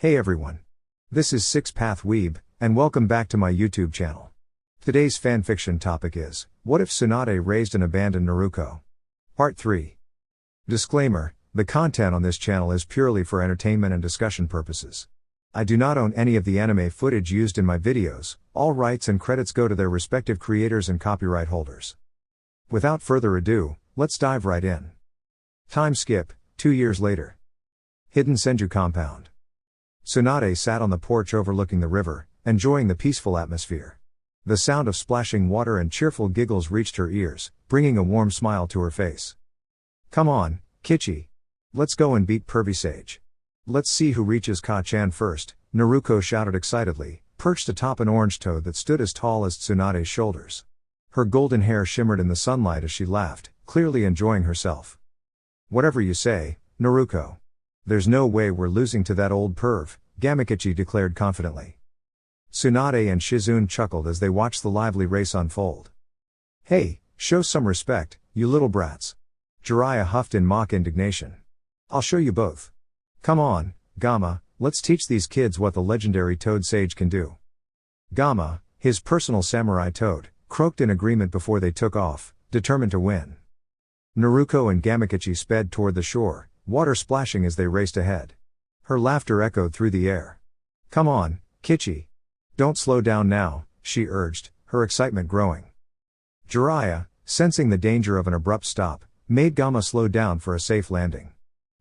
Hey everyone. This is Six Path Weeb, and welcome back to my YouTube channel. Today's fanfiction topic is, what if Tsunade raised and abandoned Naruko? Part 3. Disclaimer, the content on this channel is purely for entertainment and discussion purposes. I do not own any of the anime footage used in my videos, all rights and credits go to their respective creators and copyright holders. Without further ado, let's dive right in. Time skip, 2 years later. Hidden Senju Compound. Tsunade sat on the porch overlooking the river, enjoying the peaceful atmosphere. The sound of splashing water and cheerful giggles reached her ears, bringing a warm smile to her face. Come on, Kichi. Let's go and beat Pervy Sage. Let's see who reaches Ka-chan first, Naruko shouted excitedly, perched atop an orange toad that stood as tall as Tsunade's shoulders. Her golden hair shimmered in the sunlight as she laughed, clearly enjoying herself. Whatever you say, Naruko. There's no way we're losing to that old perv, Gamakichi declared confidently. Tsunade and Shizune chuckled as they watched the lively race unfold. Hey, show some respect, you little brats. Jiraiya huffed in mock indignation. I'll show you both. Come on, Gama, let's teach these kids what the legendary Toad Sage can do. Gama, his personal samurai toad, croaked in agreement before they took off, determined to win. Naruko and Gamakichi sped toward the shore, water splashing as they raced ahead. Her laughter echoed through the air. Come on, Kichi. Don't slow down now, she urged, her excitement growing. Jiraiya, sensing the danger of an abrupt stop, made Gama slow down for a safe landing.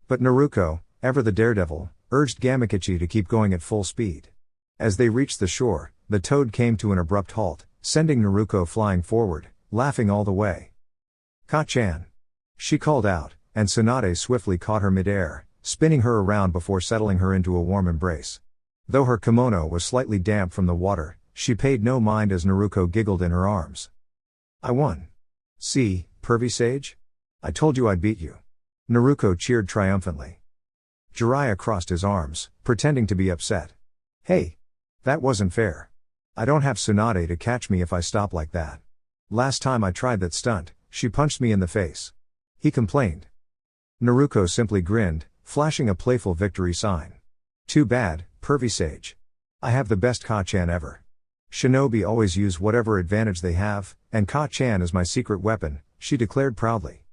But Naruko, ever the daredevil, urged Gamakichi to keep going at full speed. As they reached the shore, the toad came to an abrupt halt, sending Naruko flying forward, laughing all the way. Ka-chan. She called out, and Tsunade swiftly caught her mid-air, spinning her around before settling her into a warm embrace. Though her kimono was slightly damp from the water, she paid no mind as Naruko giggled in her arms. I won. See, Pervy Sage? I told you I'd beat you. Naruko cheered triumphantly. Jiraiya crossed his arms, pretending to be upset. Hey! That wasn't fair. I don't have Tsunade to catch me if I stop like that. Last time I tried that stunt, she punched me in the face. He complained. Naruko simply grinned, flashing a playful victory sign. Too bad, Pervy Sage. I have the best Ka-chan ever. Shinobi always use whatever advantage they have, and Ka-chan is my secret weapon, she declared proudly.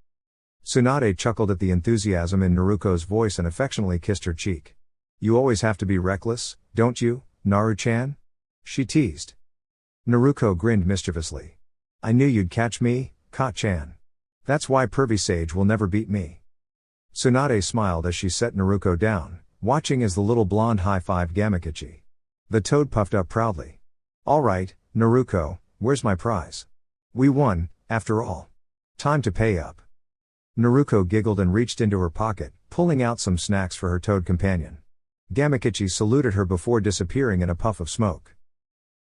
Tsunade chuckled at the enthusiasm in Naruko's voice and affectionately kissed her cheek. You always have to be reckless, don't you, Naru-chan? She teased. Naruko grinned mischievously. I knew you'd catch me, Ka-chan. That's why Pervy Sage will never beat me. Tsunade smiled as she set Naruko down, watching as the little blonde high-fived Gamakichi. The toad puffed up proudly. All right, Naruko, where's my prize? We won, after all. Time to pay up. Naruko giggled and reached into her pocket, pulling out some snacks for her toad companion. Gamakichi saluted her before disappearing in a puff of smoke.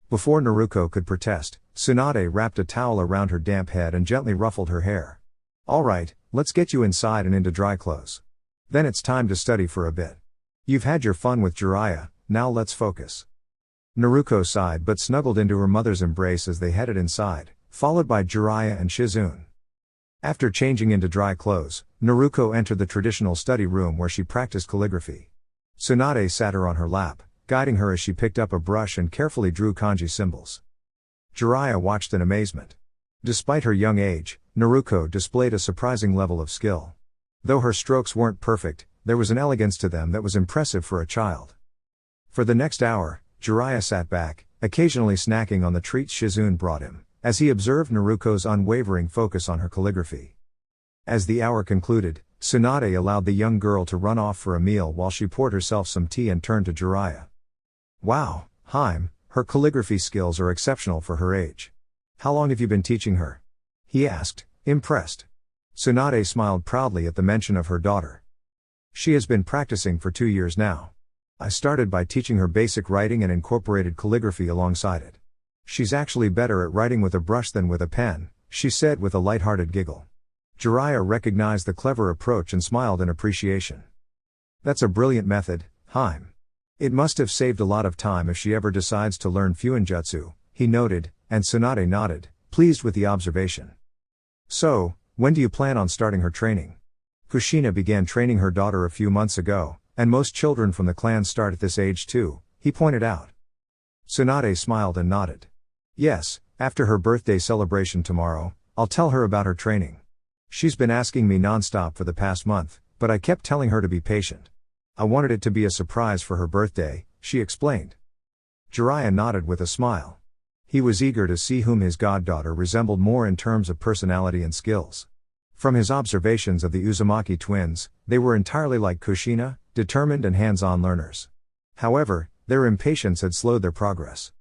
Before Naruko could protest, Tsunade wrapped a towel around her damp head and gently ruffled her hair. All right, let's get you inside and into dry clothes. Then it's time to study for a bit. You've had your fun with Jiraiya, now let's focus. Naruko sighed but snuggled into her mother's embrace as they headed inside, followed by Jiraiya and Shizune. After changing into dry clothes, Naruko entered the traditional study room where she practiced calligraphy. Tsunade sat her on her lap, guiding her as she picked up a brush and carefully drew kanji symbols. Jiraiya watched in amazement. Despite her young age, Naruko displayed a surprising level of skill. Though her strokes weren't perfect, there was an elegance to them that was impressive for a child. For the next hour, Jiraiya sat back, occasionally snacking on the treats Shizune brought him, as he observed Naruko's unwavering focus on her calligraphy. As the hour concluded, Tsunade allowed the young girl to run off for a meal while she poured herself some tea and turned to Jiraiya. Wow, Haim, her calligraphy skills are exceptional for her age. How long have you been teaching her? He asked, impressed. Tsunade smiled proudly at the mention of her daughter. She has been practicing for 2 years now. I started by teaching her basic writing and incorporated calligraphy alongside it. She's actually better at writing with a brush than with a pen, she said with a light-hearted giggle. Jiraiya recognized the clever approach and smiled in appreciation. That's a brilliant method, Haim. It must have saved a lot of time if she ever decides to learn Fuinjutsu, he noted, and Tsunade nodded, pleased with the observation. So, when do you plan on starting her training? Kushina began training her daughter a few months ago, And most children from the clan start at this age too, he pointed out. Tsunade smiled and nodded. Yes, after her birthday celebration tomorrow, I'll tell her about her training. She's been asking me non-stop for the past month, but I kept telling her to be patient. I wanted it to be a surprise for her birthday, she explained. Jiraiya nodded with a smile. He was eager to see whom his goddaughter resembled more in terms of personality and skills. From his observations of the Uzumaki twins, they were entirely like Kushina, determined and hands-on learners. However, their impatience had slowed their progress.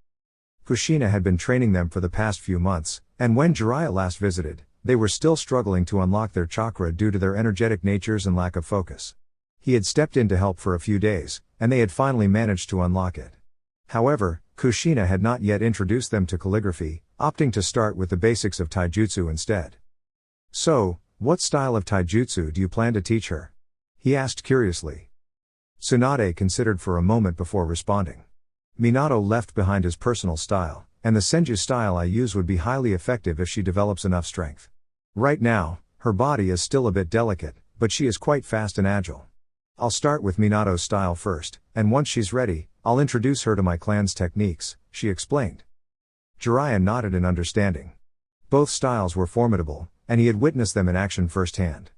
Kushina had been training them for the past few months, and when Jiraiya last visited, they were still struggling to unlock their chakra due to their energetic natures and lack of focus. He had stepped in to help for a few days, and they had finally managed to unlock it. However, Kushina had not yet introduced them to calligraphy, opting to start with the basics of taijutsu instead. So, what style of taijutsu do you plan to teach her? He asked curiously. Tsunade considered for a moment before responding. Minato left behind his personal style, and the Senju style I use would be highly effective if she develops enough strength. Right now, her body is still a bit delicate, but she is quite fast and agile. I'll start with Minato's style first, and once she's ready, I'll introduce her to my clan's techniques, she explained. Jiraiya nodded in understanding. Both styles were formidable, and he had witnessed them in action firsthand.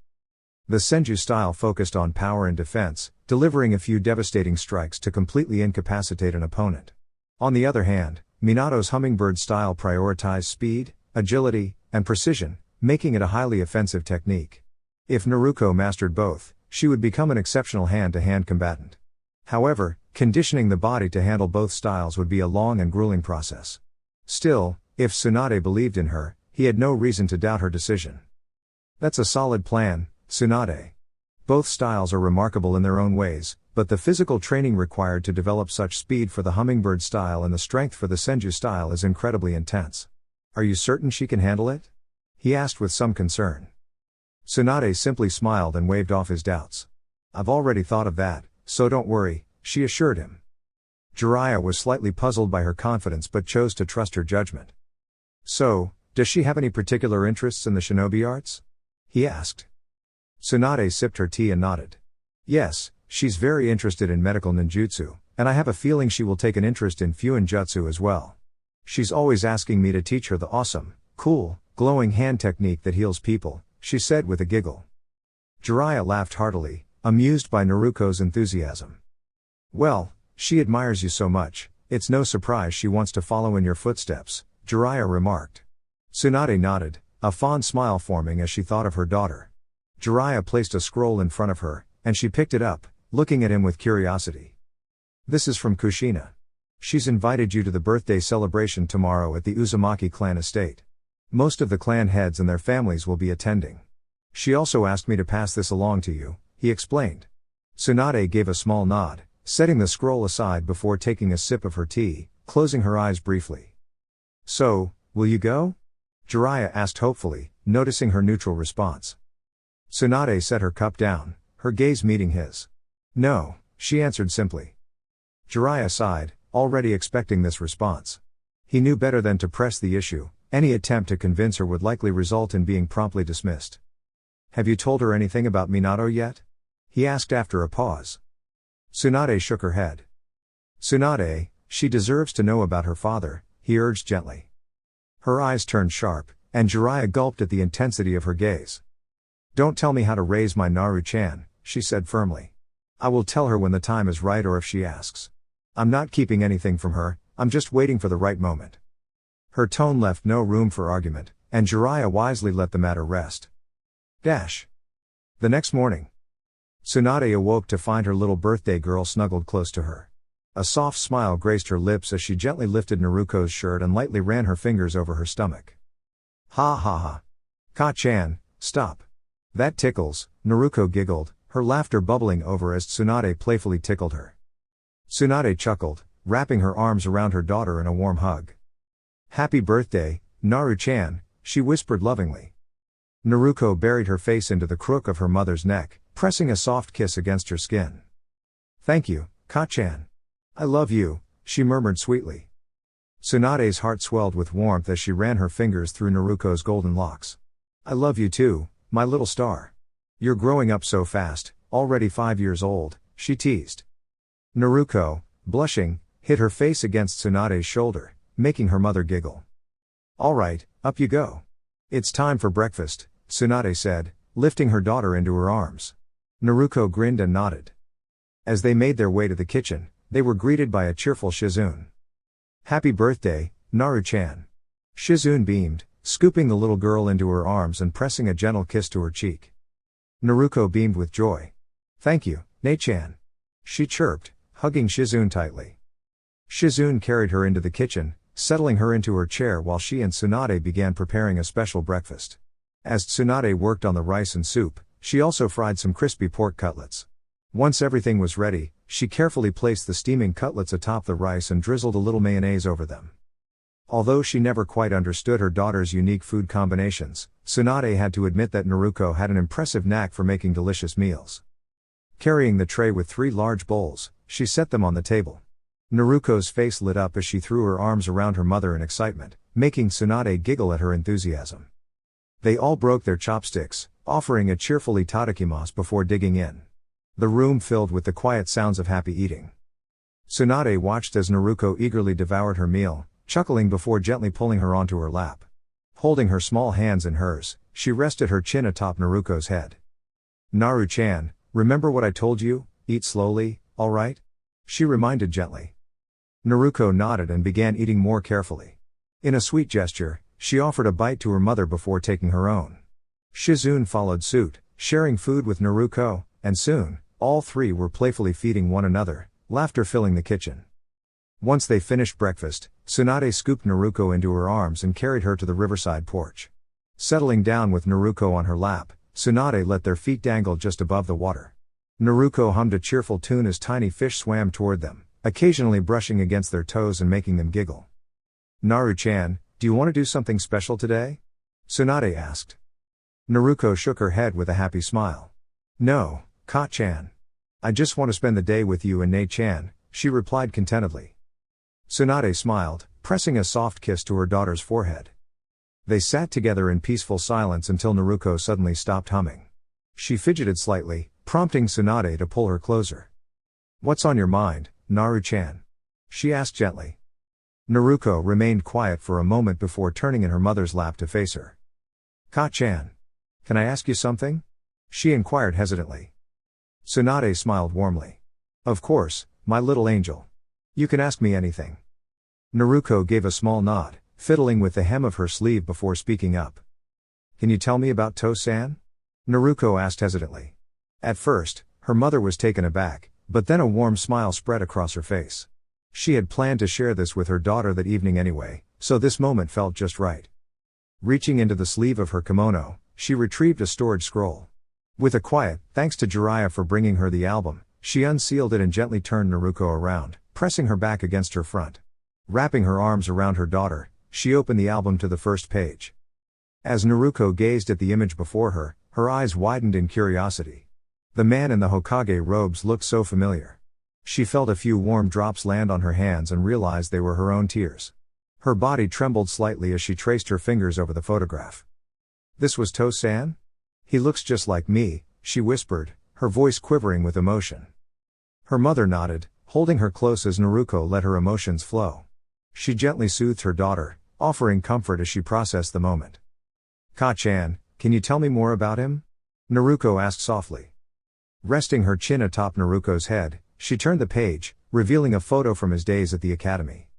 The Senju style focused on power and defense, delivering a few devastating strikes to completely incapacitate an opponent. On the other hand, Minato's hummingbird style prioritized speed, agility, and precision, making it a highly offensive technique. If Naruko mastered both, she would become an exceptional hand-to-hand combatant. However, conditioning the body to handle both styles would be a long and grueling process. Still, if Tsunade believed in her, he had no reason to doubt her decision. That's a solid plan, Tsunade. Both styles are remarkable in their own ways, but the physical training required to develop such speed for the hummingbird style and the strength for the Senju style is incredibly intense. Are you certain she can handle it? He asked with some concern. Tsunade simply smiled and waved off his doubts. I've already thought of that, so don't worry, she assured him. Jiraiya was slightly puzzled by her confidence but chose to trust her judgment. So, does she have any particular interests in the shinobi arts? He asked. Tsunade sipped her tea and nodded. Yes, she's very interested in medical ninjutsu, and I have a feeling she will take an interest in Fuinjutsu as well. She's always asking me to teach her the awesome, cool, glowing hand technique that heals people, she said with a giggle. Jiraiya laughed heartily, amused by Naruko's enthusiasm. Well, she admires you so much, it's no surprise she wants to follow in your footsteps, Jiraiya remarked. Tsunade nodded, a fond smile forming as she thought of her daughter. Jiraiya placed a scroll in front of her, and she picked it up, looking at him with curiosity. This is from Kushina. She's invited you to the birthday celebration tomorrow at the Uzumaki clan estate. Most of the clan heads and their families will be attending. She also asked me to pass this along to you, he explained. Tsunade gave a small nod, setting the scroll aside before taking a sip of her tea, closing her eyes briefly. So, will you go? Jiraiya asked hopefully, noticing her neutral response. Tsunade set her cup down, her gaze meeting his. No, she answered simply. Jiraiya sighed, already expecting this response. He knew better than to press the issue. Any attempt to convince her would likely result in being promptly dismissed. Have you told her anything about Minato yet? He asked after a pause. Tsunade shook her head. Tsunade, she deserves to know about her father, he urged gently. Her eyes turned sharp, and Jiraiya gulped at the intensity of her gaze. Don't tell me how to raise my Naru-chan, she said firmly. I will tell her when the time is right or if she asks. I'm not keeping anything from her, I'm just waiting for the right moment. Her tone left no room for argument, and Jiraiya wisely let the matter rest. The next morning, Tsunade awoke to find her little birthday girl snuggled close to her. A soft smile graced her lips as she gently lifted Naruko's shirt and lightly ran her fingers over her stomach. Ha ha ha. Ka-chan, stop. That tickles, Naruko giggled, her laughter bubbling over as Tsunade playfully tickled her. Tsunade chuckled, wrapping her arms around her daughter in a warm hug. Happy birthday, Naru-chan, she whispered lovingly. Naruko buried her face into the crook of her mother's neck, pressing a soft kiss against her skin. Thank you, Ka-chan. I love you, she murmured sweetly. Tsunade's heart swelled with warmth as she ran her fingers through Naruko's golden locks. I love you too, my little star. You're growing up so fast, already 5 years old, she teased. Naruko, blushing, hid her face against Tsunade's shoulder, making her mother giggle. "All right, up you go. It's time for breakfast," Tsunade said, lifting her daughter into her arms. Naruko grinned and nodded. As they made their way to the kitchen, they were greeted by a cheerful Shizune. "Happy birthday, Naru-chan." Shizune beamed, scooping the little girl into her arms and pressing a gentle kiss to her cheek. Naruko beamed with joy. "Thank you, Nei-chan," she chirped, hugging Shizune tightly. Shizune carried her into the kitchen, settling her into her chair while she and Tsunade began preparing a special breakfast. As Tsunade worked on the rice and soup, she also fried some crispy pork cutlets. Once everything was ready, she carefully placed the steaming cutlets atop the rice and drizzled a little mayonnaise over them. Although she never quite understood her daughter's unique food combinations, Tsunade had to admit that Naruko had an impressive knack for making delicious meals. Carrying the tray with 3 large bowls, she set them on the table. Naruko's face lit up as she threw her arms around her mother in excitement, making Tsunade giggle at her enthusiasm. They all broke their chopsticks, offering a cheerful itadakimasu before digging in. The room filled with the quiet sounds of happy eating. Tsunade watched as Naruko eagerly devoured her meal, chuckling before gently pulling her onto her lap. Holding her small hands in hers, she rested her chin atop Naruko's head. "Naru-chan, remember what I told you? Eat slowly, all right?" she reminded gently. Naruko nodded and began eating more carefully. In a sweet gesture, she offered a bite to her mother before taking her own. Shizune followed suit, sharing food with Naruko, and soon, all 3 were playfully feeding one another, laughter filling the kitchen. Once they finished breakfast, Tsunade scooped Naruko into her arms and carried her to the riverside porch. Settling down with Naruko on her lap, Tsunade let their feet dangle just above the water. Naruko hummed a cheerful tune as tiny fish swam toward them, occasionally brushing against their toes and making them giggle. "Naru-chan, do you want to do something special today?" Tsunade asked. Naruko shook her head with a happy smile. "No, Ka-chan. I just want to spend the day with you and Nei-chan," she replied contentedly. Tsunade smiled, pressing a soft kiss to her daughter's forehead. They sat together in peaceful silence until Naruko suddenly stopped humming. She fidgeted slightly, prompting Tsunade to pull her closer. "What's on your mind, Naru-chan?" she asked gently. Naruko remained quiet for a moment before turning in her mother's lap to face her. "Ka-chan, can I ask you something?" she inquired hesitantly. Tsunade smiled warmly. "Of course, my little angel. You can ask me anything." Naruko gave a small nod, fiddling with the hem of her sleeve before speaking up. "Can you tell me about To-san?" Naruko asked hesitantly. At first, her mother was taken aback, but then a warm smile spread across her face. She had planned to share this with her daughter that evening anyway, so this moment felt just right. Reaching into the sleeve of her kimono, she retrieved a storage scroll. With a quiet, "Thanks to Jiraiya for bringing her the album," she unsealed it and gently turned Naruko around, pressing her back against her front. Wrapping her arms around her daughter, she opened the album to the first page. As Naruko gazed at the image before her, her eyes widened in curiosity. The man in the Hokage robes looked so familiar. She felt a few warm drops land on her hands and realized they were her own tears. Her body trembled slightly as she traced her fingers over the photograph. "This was To-san? He looks just like me," she whispered, her voice quivering with emotion. Her mother nodded, holding her close as Naruko let her emotions flow. She gently soothed her daughter, offering comfort as she processed the moment. "Ka-chan, can you tell me more about him?" Naruko asked softly. Resting her chin atop Naruko's head, she turned the page, revealing a photo from his days at the academy.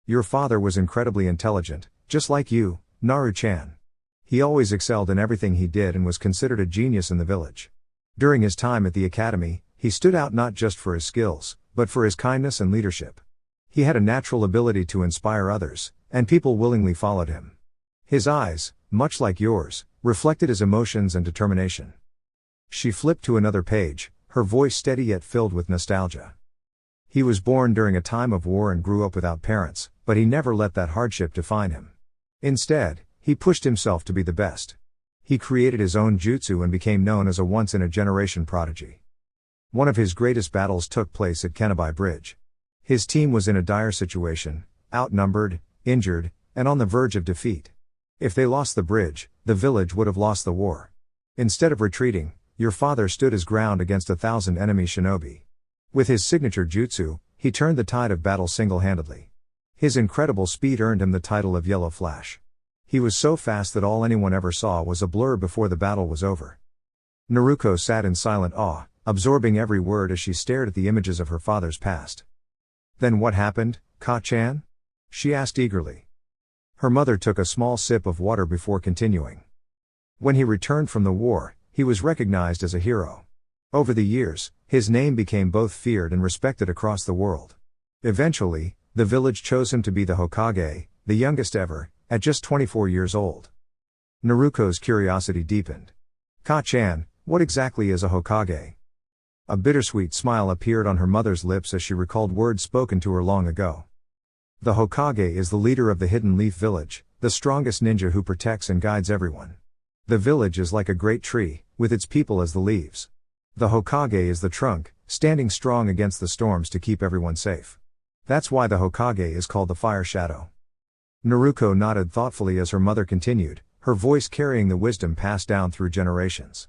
"Your father was incredibly intelligent, just like you, Naru-chan. He always excelled in everything he did and was considered a genius in the village. During his time at the academy, he stood out not just for his skills, but for his kindness and leadership. He had a natural ability to inspire others, and people willingly followed him. His eyes, much like yours, reflected his emotions and determination." She flipped to another page, her voice steady yet filled with nostalgia. "He was born during a time of war and grew up without parents, but he never let that hardship define him. Instead, he pushed himself to be the best. He created his own jutsu and became known as a once-in-a-generation prodigy. One of his greatest battles took place at Kenabai Bridge. His team was in a dire situation, outnumbered, injured, and on the verge of defeat. If they lost the bridge, the village would have lost the war. Instead of retreating, your father stood his ground against 1,000 enemy shinobi. With his signature jutsu, he turned the tide of battle single-handedly. His incredible speed earned him the title of Yellow Flash. He was so fast that all anyone ever saw was a blur before the battle was over. Naruko sat in silent awe, absorbing every word as she stared at the images of her father's past. Then what happened, Ka-chan? She asked eagerly. Her mother took a small sip of water before continuing. When he returned from the war, he was recognized as a hero. Over the years, his name became both feared and respected across the world. Eventually, the village chose him to be the Hokage, the youngest ever, at just 24 years old. Naruko's curiosity deepened. Ka-chan, what exactly is a Hokage? A bittersweet smile appeared on her mother's lips as she recalled words spoken to her long ago. The Hokage is the leader of the Hidden Leaf Village, the strongest ninja who protects and guides everyone. The village is like a great tree, with its people as the leaves. The Hokage is the trunk, standing strong against the storms to keep everyone safe. That's why the Hokage is called the Fire Shadow. Naruko nodded thoughtfully as her mother continued, her voice carrying the wisdom passed down through generations.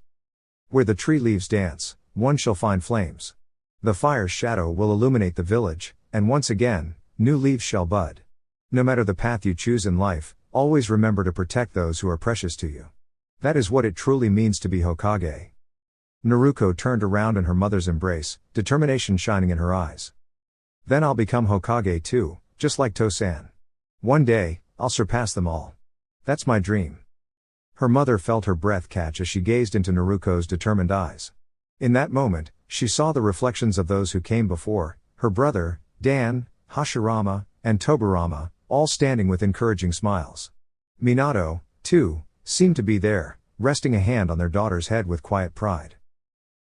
Where the tree leaves dance, one shall find flames. The fire's shadow will illuminate the village, and once again, new leaves shall bud. No matter the path you choose in life, always remember to protect those who are precious to you. That is what it truly means to be Hokage. Naruko turned around in her mother's embrace, determination shining in her eyes. Then I'll become Hokage too, just like Tosan. One day, I'll surpass them all. That's my dream. Her mother felt her breath catch as she gazed into Naruko's determined eyes. In that moment, she saw the reflections of those who came before, her brother, Dan, Hashirama, and Tobirama, all standing with encouraging smiles. Minato, too, seemed to be there, resting a hand on their daughter's head with quiet pride.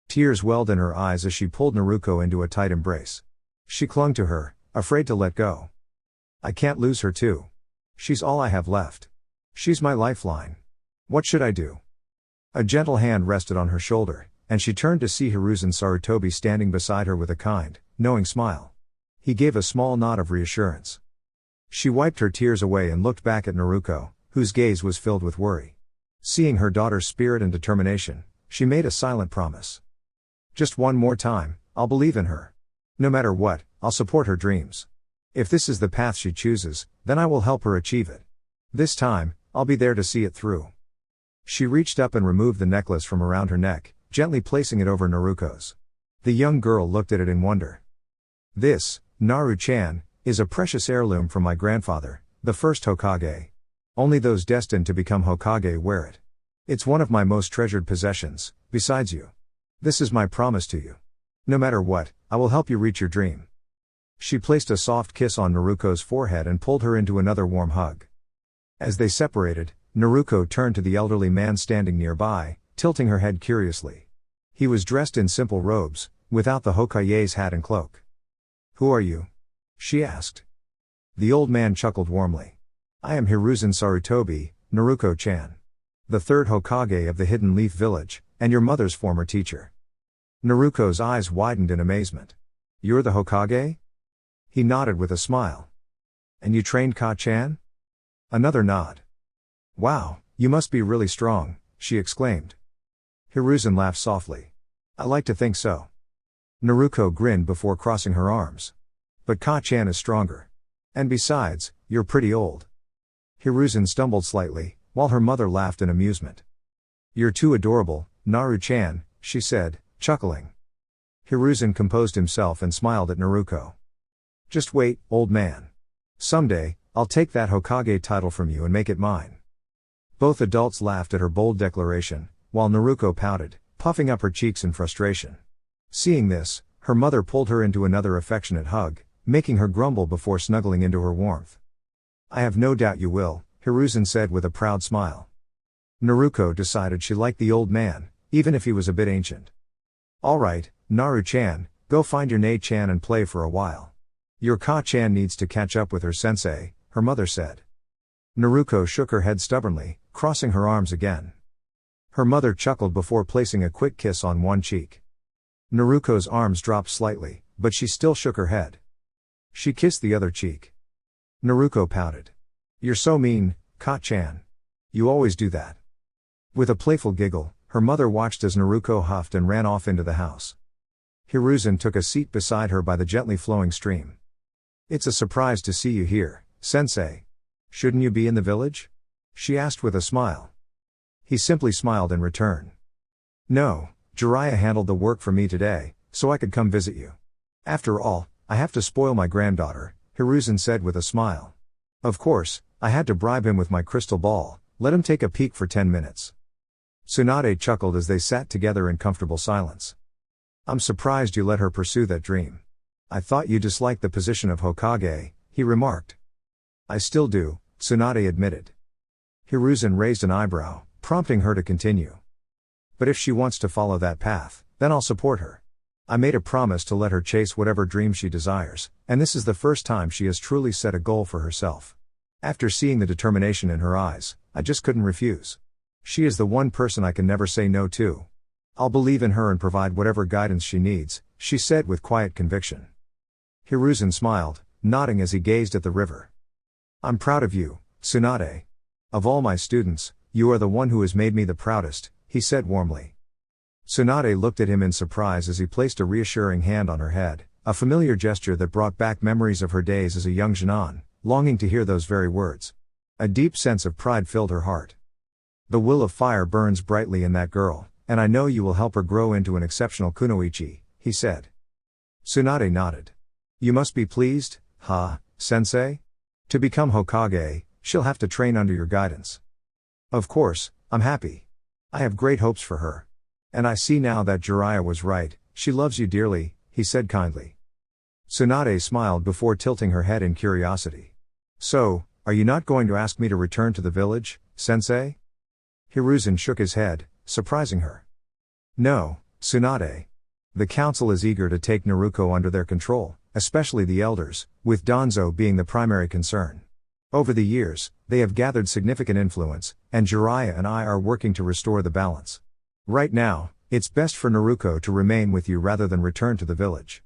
Tears welled in her eyes as she pulled Naruko into a tight embrace. She clung to her, afraid to let go. I can't lose her too. She's all I have left. She's my lifeline. What should I do? A gentle hand rested on her shoulder, and she turned to see Hiruzen Sarutobi standing beside her with a kind, knowing smile. He gave a small nod of reassurance. She wiped her tears away and looked back at Naruko, whose gaze was filled with worry. Seeing her daughter's spirit and determination, she made a silent promise. Just one more time, I'll believe in her. No matter what, I'll support her dreams. If this is the path she chooses, then I will help her achieve it. This time, I'll be there to see it through. She reached up and removed the necklace from around her neck, gently placing it over Naruko's. The young girl looked at it in wonder. This, Naru-chan, is a precious heirloom from my grandfather, the first Hokage. Only those destined to become Hokage wear it. It's one of my most treasured possessions, besides you. This is my promise to you. No matter what, I will help you reach your dream. She placed a soft kiss on Naruko's forehead and pulled her into another warm hug. As they separated, Naruko turned to the elderly man standing nearby, tilting her head curiously. He was dressed in simple robes, without the Hokage's hat and cloak. Who are you? She asked. The old man chuckled warmly. I am Hiruzen Sarutobi, Naruko-chan. The third Hokage of the Hidden Leaf Village, and your mother's former teacher. Naruko's eyes widened in amazement. You're the Hokage? He nodded with a smile. And you trained Ka-chan? Another nod. Wow, you must be really strong, she exclaimed. Hiruzen laughed softly. I like to think so. Naruko grinned before crossing her arms. But Ka-chan is stronger. And besides, you're pretty old. Hiruzen stumbled slightly, while her mother laughed in amusement. You're too adorable, Naru-chan, she said, chuckling. Hiruzen composed himself and smiled at Naruko. Just wait, old man. Someday, I'll take that Hokage title from you and make it mine. Both adults laughed at her bold declaration, while Naruko pouted, puffing up her cheeks in frustration. Seeing this, her mother pulled her into another affectionate hug, making her grumble before snuggling into her warmth. I have no doubt you will, Hiruzen said with a proud smile. Naruko decided she liked the old man, even if he was a bit ancient. All right, Naru-chan, go find your Nei-chan and play for a while. Your Ka-chan needs to catch up with her sensei, her mother said. Naruko shook her head stubbornly, crossing her arms again. Her mother chuckled before placing a quick kiss on one cheek. Naruko's arms dropped slightly, but she still shook her head. She kissed the other cheek. Naruko pouted. You're so mean, Ka-chan. You always do that. With a playful giggle, her mother watched as Naruko huffed and ran off into the house. Hiruzen took a seat beside her by the gently flowing stream. It's a surprise to see you here, sensei. Shouldn't you be in the village? She asked with a smile. He simply smiled in return. No, Jiraiya handled the work for me today, so I could come visit you. After all, I have to spoil my granddaughter, Hiruzen said with a smile. Of course, I had to bribe him with my crystal ball, let him take a peek for 10 minutes. Tsunade chuckled as they sat together in comfortable silence. I'm surprised you let her pursue that dream. I thought you disliked the position of Hokage, he remarked. I still do, Tsunade admitted. Hiruzen raised an eyebrow, prompting her to continue. But if she wants to follow that path, then I'll support her. I made a promise to let her chase whatever dream she desires, and this is the first time she has truly set a goal for herself. After seeing the determination in her eyes, I just couldn't refuse. She is the one person I can never say no to. I'll believe in her and provide whatever guidance she needs, she said with quiet conviction. Hiruzen smiled, nodding as he gazed at the river. I'm proud of you, Tsunade. Of all my students, you are the one who has made me the proudest, he said warmly. Tsunade looked at him in surprise as he placed a reassuring hand on her head, a familiar gesture that brought back memories of her days as a young Genin, longing to hear those very words. A deep sense of pride filled her heart. The will of fire burns brightly in that girl, and I know you will help her grow into an exceptional kunoichi, he said. Tsunade nodded. You must be pleased, sensei? To become Hokage, she'll have to train under your guidance. Of course, I'm happy. I have great hopes for her. And I see now that Jiraiya was right, she loves you dearly, he said kindly. Tsunade smiled before tilting her head in curiosity. So, are you not going to ask me to return to the village, sensei? Hiruzen shook his head, surprising her. No, Tsunade. The council is eager to take Naruko under their control, especially the elders, with Danzo being the primary concern. Over the years, they have gathered significant influence, and Jiraiya and I are working to restore the balance. Right now, it's best for Naruko to remain with you rather than return to the village.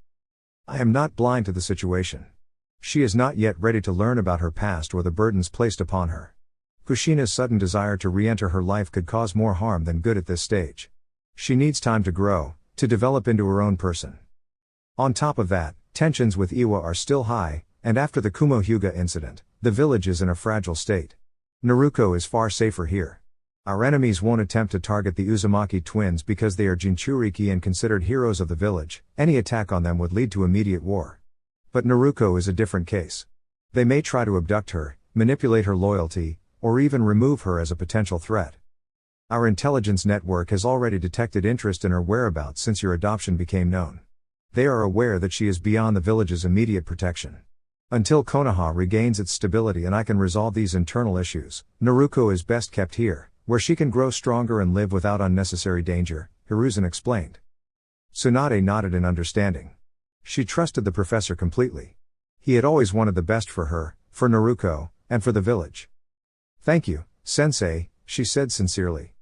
I am not blind to the situation. She is not yet ready to learn about her past or the burdens placed upon her. Kushina's sudden desire to re-enter her life could cause more harm than good at this stage. She needs time to grow, to develop into her own person. On top of that, tensions with Iwa are still high, and after the Kumo Hyuga incident, the village is in a fragile state. Naruko is far safer here. Our enemies won't attempt to target the Uzumaki twins because they are Jinchuriki and considered heroes of the village. Any attack on them would lead to immediate war. But Naruko is a different case. They may try to abduct her, manipulate her loyalty, or even remove her as a potential threat. Our intelligence network has already detected interest in her whereabouts since your adoption became known. They are aware that she is beyond the village's immediate protection. Until Konoha regains its stability and I can resolve these internal issues, Naruko is best kept here, where she can grow stronger and live without unnecessary danger, Hiruzen explained. Tsunade nodded in understanding. She trusted the professor completely. He had always wanted the best for her, for Naruko, and for the village. Thank you, sensei, she said sincerely.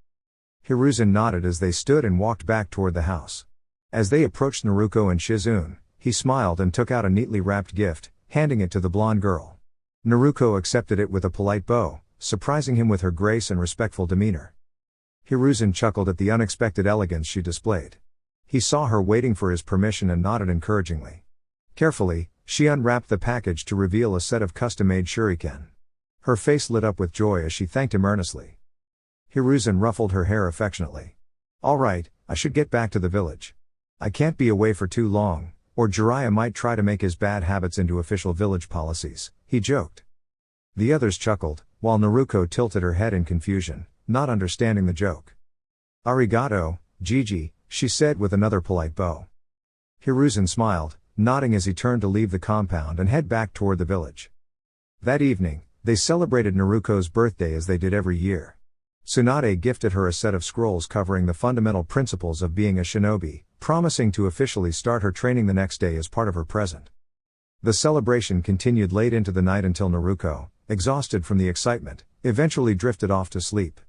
Hiruzen nodded as they stood and walked back toward the house. As they approached Naruko and Shizune, he smiled and took out a neatly wrapped gift, handing it to the blonde girl. Naruko accepted it with a polite bow, surprising him with her grace and respectful demeanor. Hiruzen chuckled at the unexpected elegance she displayed. He saw her waiting for his permission and nodded encouragingly. Carefully, she unwrapped the package to reveal a set of custom-made shuriken. Her face lit up with joy as she thanked him earnestly. Hiruzen ruffled her hair affectionately. All right, I should get back to the village. I can't be away for too long, or Jiraiya might try to make his bad habits into official village policies, he joked. The others chuckled, while Naruko tilted her head in confusion, not understanding the joke. Arigato, Gigi, she said with another polite bow. Hiruzen smiled, nodding as he turned to leave the compound and head back toward the village. That evening, they celebrated Naruko's birthday as they did every year. Tsunade gifted her a set of scrolls covering the fundamental principles of being a shinobi, promising to officially start her training the next day as part of her present. The celebration continued late into the night until Naruko, exhausted from the excitement, eventually drifted off to sleep.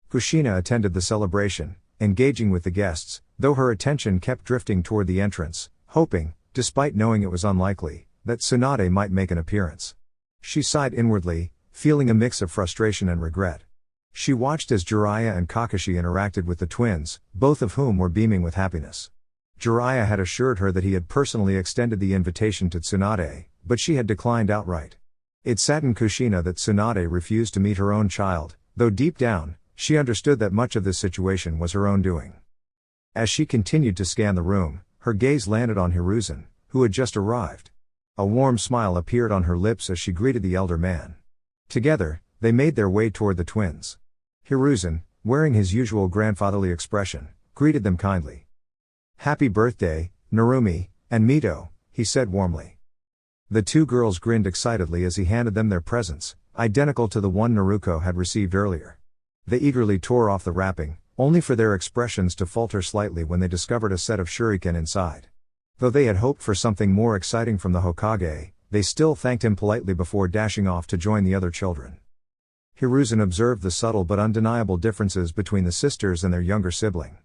Kushina attended the celebration, engaging with the guests, though her attention kept drifting toward the entrance, hoping, despite knowing it was unlikely, that Tsunade might make an appearance. She sighed inwardly, feeling a mix of frustration and regret. She watched as Jiraiya and Kakashi interacted with the twins, both of whom were beaming with happiness. Jiraiya had assured her that he had personally extended the invitation to Tsunade, but she had declined outright. It saddened Kushina that Tsunade refused to meet her own child, though deep down, she understood that much of this situation was her own doing. As she continued to scan the room, her gaze landed on Hiruzen, who had just arrived. A warm smile appeared on her lips as she greeted the elder man. Together, they made their way toward the twins. Hiruzen, wearing his usual grandfatherly expression, greeted them kindly. "Happy birthday, Narumi and Mito," he said warmly. The two girls grinned excitedly as he handed them their presents, identical to the one Naruko had received earlier. They eagerly tore off the wrapping, only for their expressions to falter slightly when they discovered a set of shuriken inside. Though they had hoped for something more exciting from the Hokage, they still thanked him politely before dashing off to join the other children. Hiruzen observed the subtle but undeniable differences between the sisters and their younger sibling.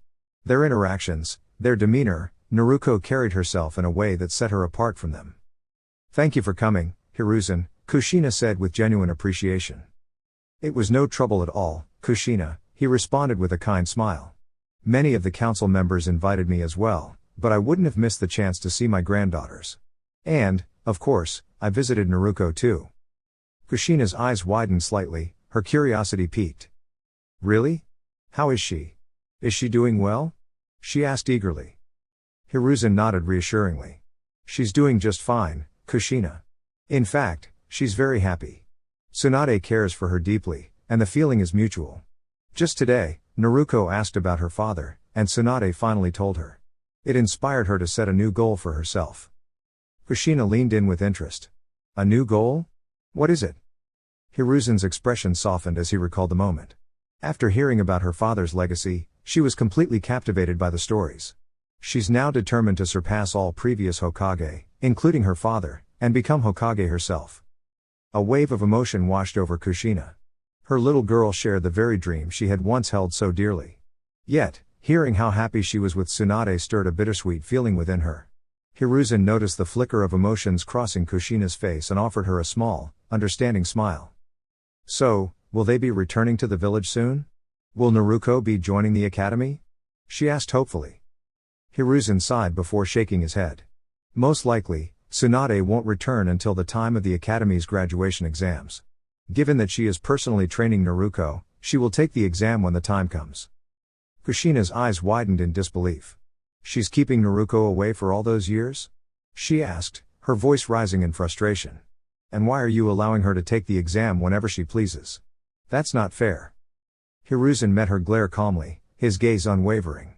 Their interactions, their demeanor, Naruko carried herself in a way that set her apart from them. "Thank you for coming, Hiruzen," Kushina said with genuine appreciation. "It was no trouble at all, Kushina," he responded with a kind smile. "Many of the council members invited me as well, but I wouldn't have missed the chance to see my granddaughters. And, of course, I visited Naruko too." Kushina's eyes widened slightly, her curiosity piqued. "Really? How is she? Is she doing well?" she asked eagerly. Hiruzen nodded reassuringly. "She's doing just fine, Kushina. In fact, she's very happy. Tsunade cares for her deeply, and the feeling is mutual. Just today, Naruko asked about her father, and Tsunade finally told her. It inspired her to set a new goal for herself." Kushina leaned in with interest. "A new goal? What is it?" Hiruzen's expression softened as he recalled the moment. After hearing about her father's legacy, she was completely captivated by the stories. She's now determined to surpass all previous Hokage, including her father, and become Hokage herself. A wave of emotion washed over Kushina. Her little girl shared the very dream she had once held so dearly. Yet, hearing how happy she was with Tsunade stirred a bittersweet feeling within her. Hiruzen noticed the flicker of emotions crossing Kushina's face and offered her a small, understanding smile. "So, will they be returning to the village soon? Will Naruko be joining the academy?" she asked hopefully. Hiruzen sighed before shaking his head. "Most likely, Tsunade won't return until the time of the academy's graduation exams. Given that she is personally training Naruko, she will take the exam when the time comes." Kushina's eyes widened in disbelief. "She's keeping Naruko away for all those years?" she asked, her voice rising in frustration. "And why are you allowing her to take the exam whenever she pleases? That's not fair." Hiruzen met her glare calmly, his gaze unwavering.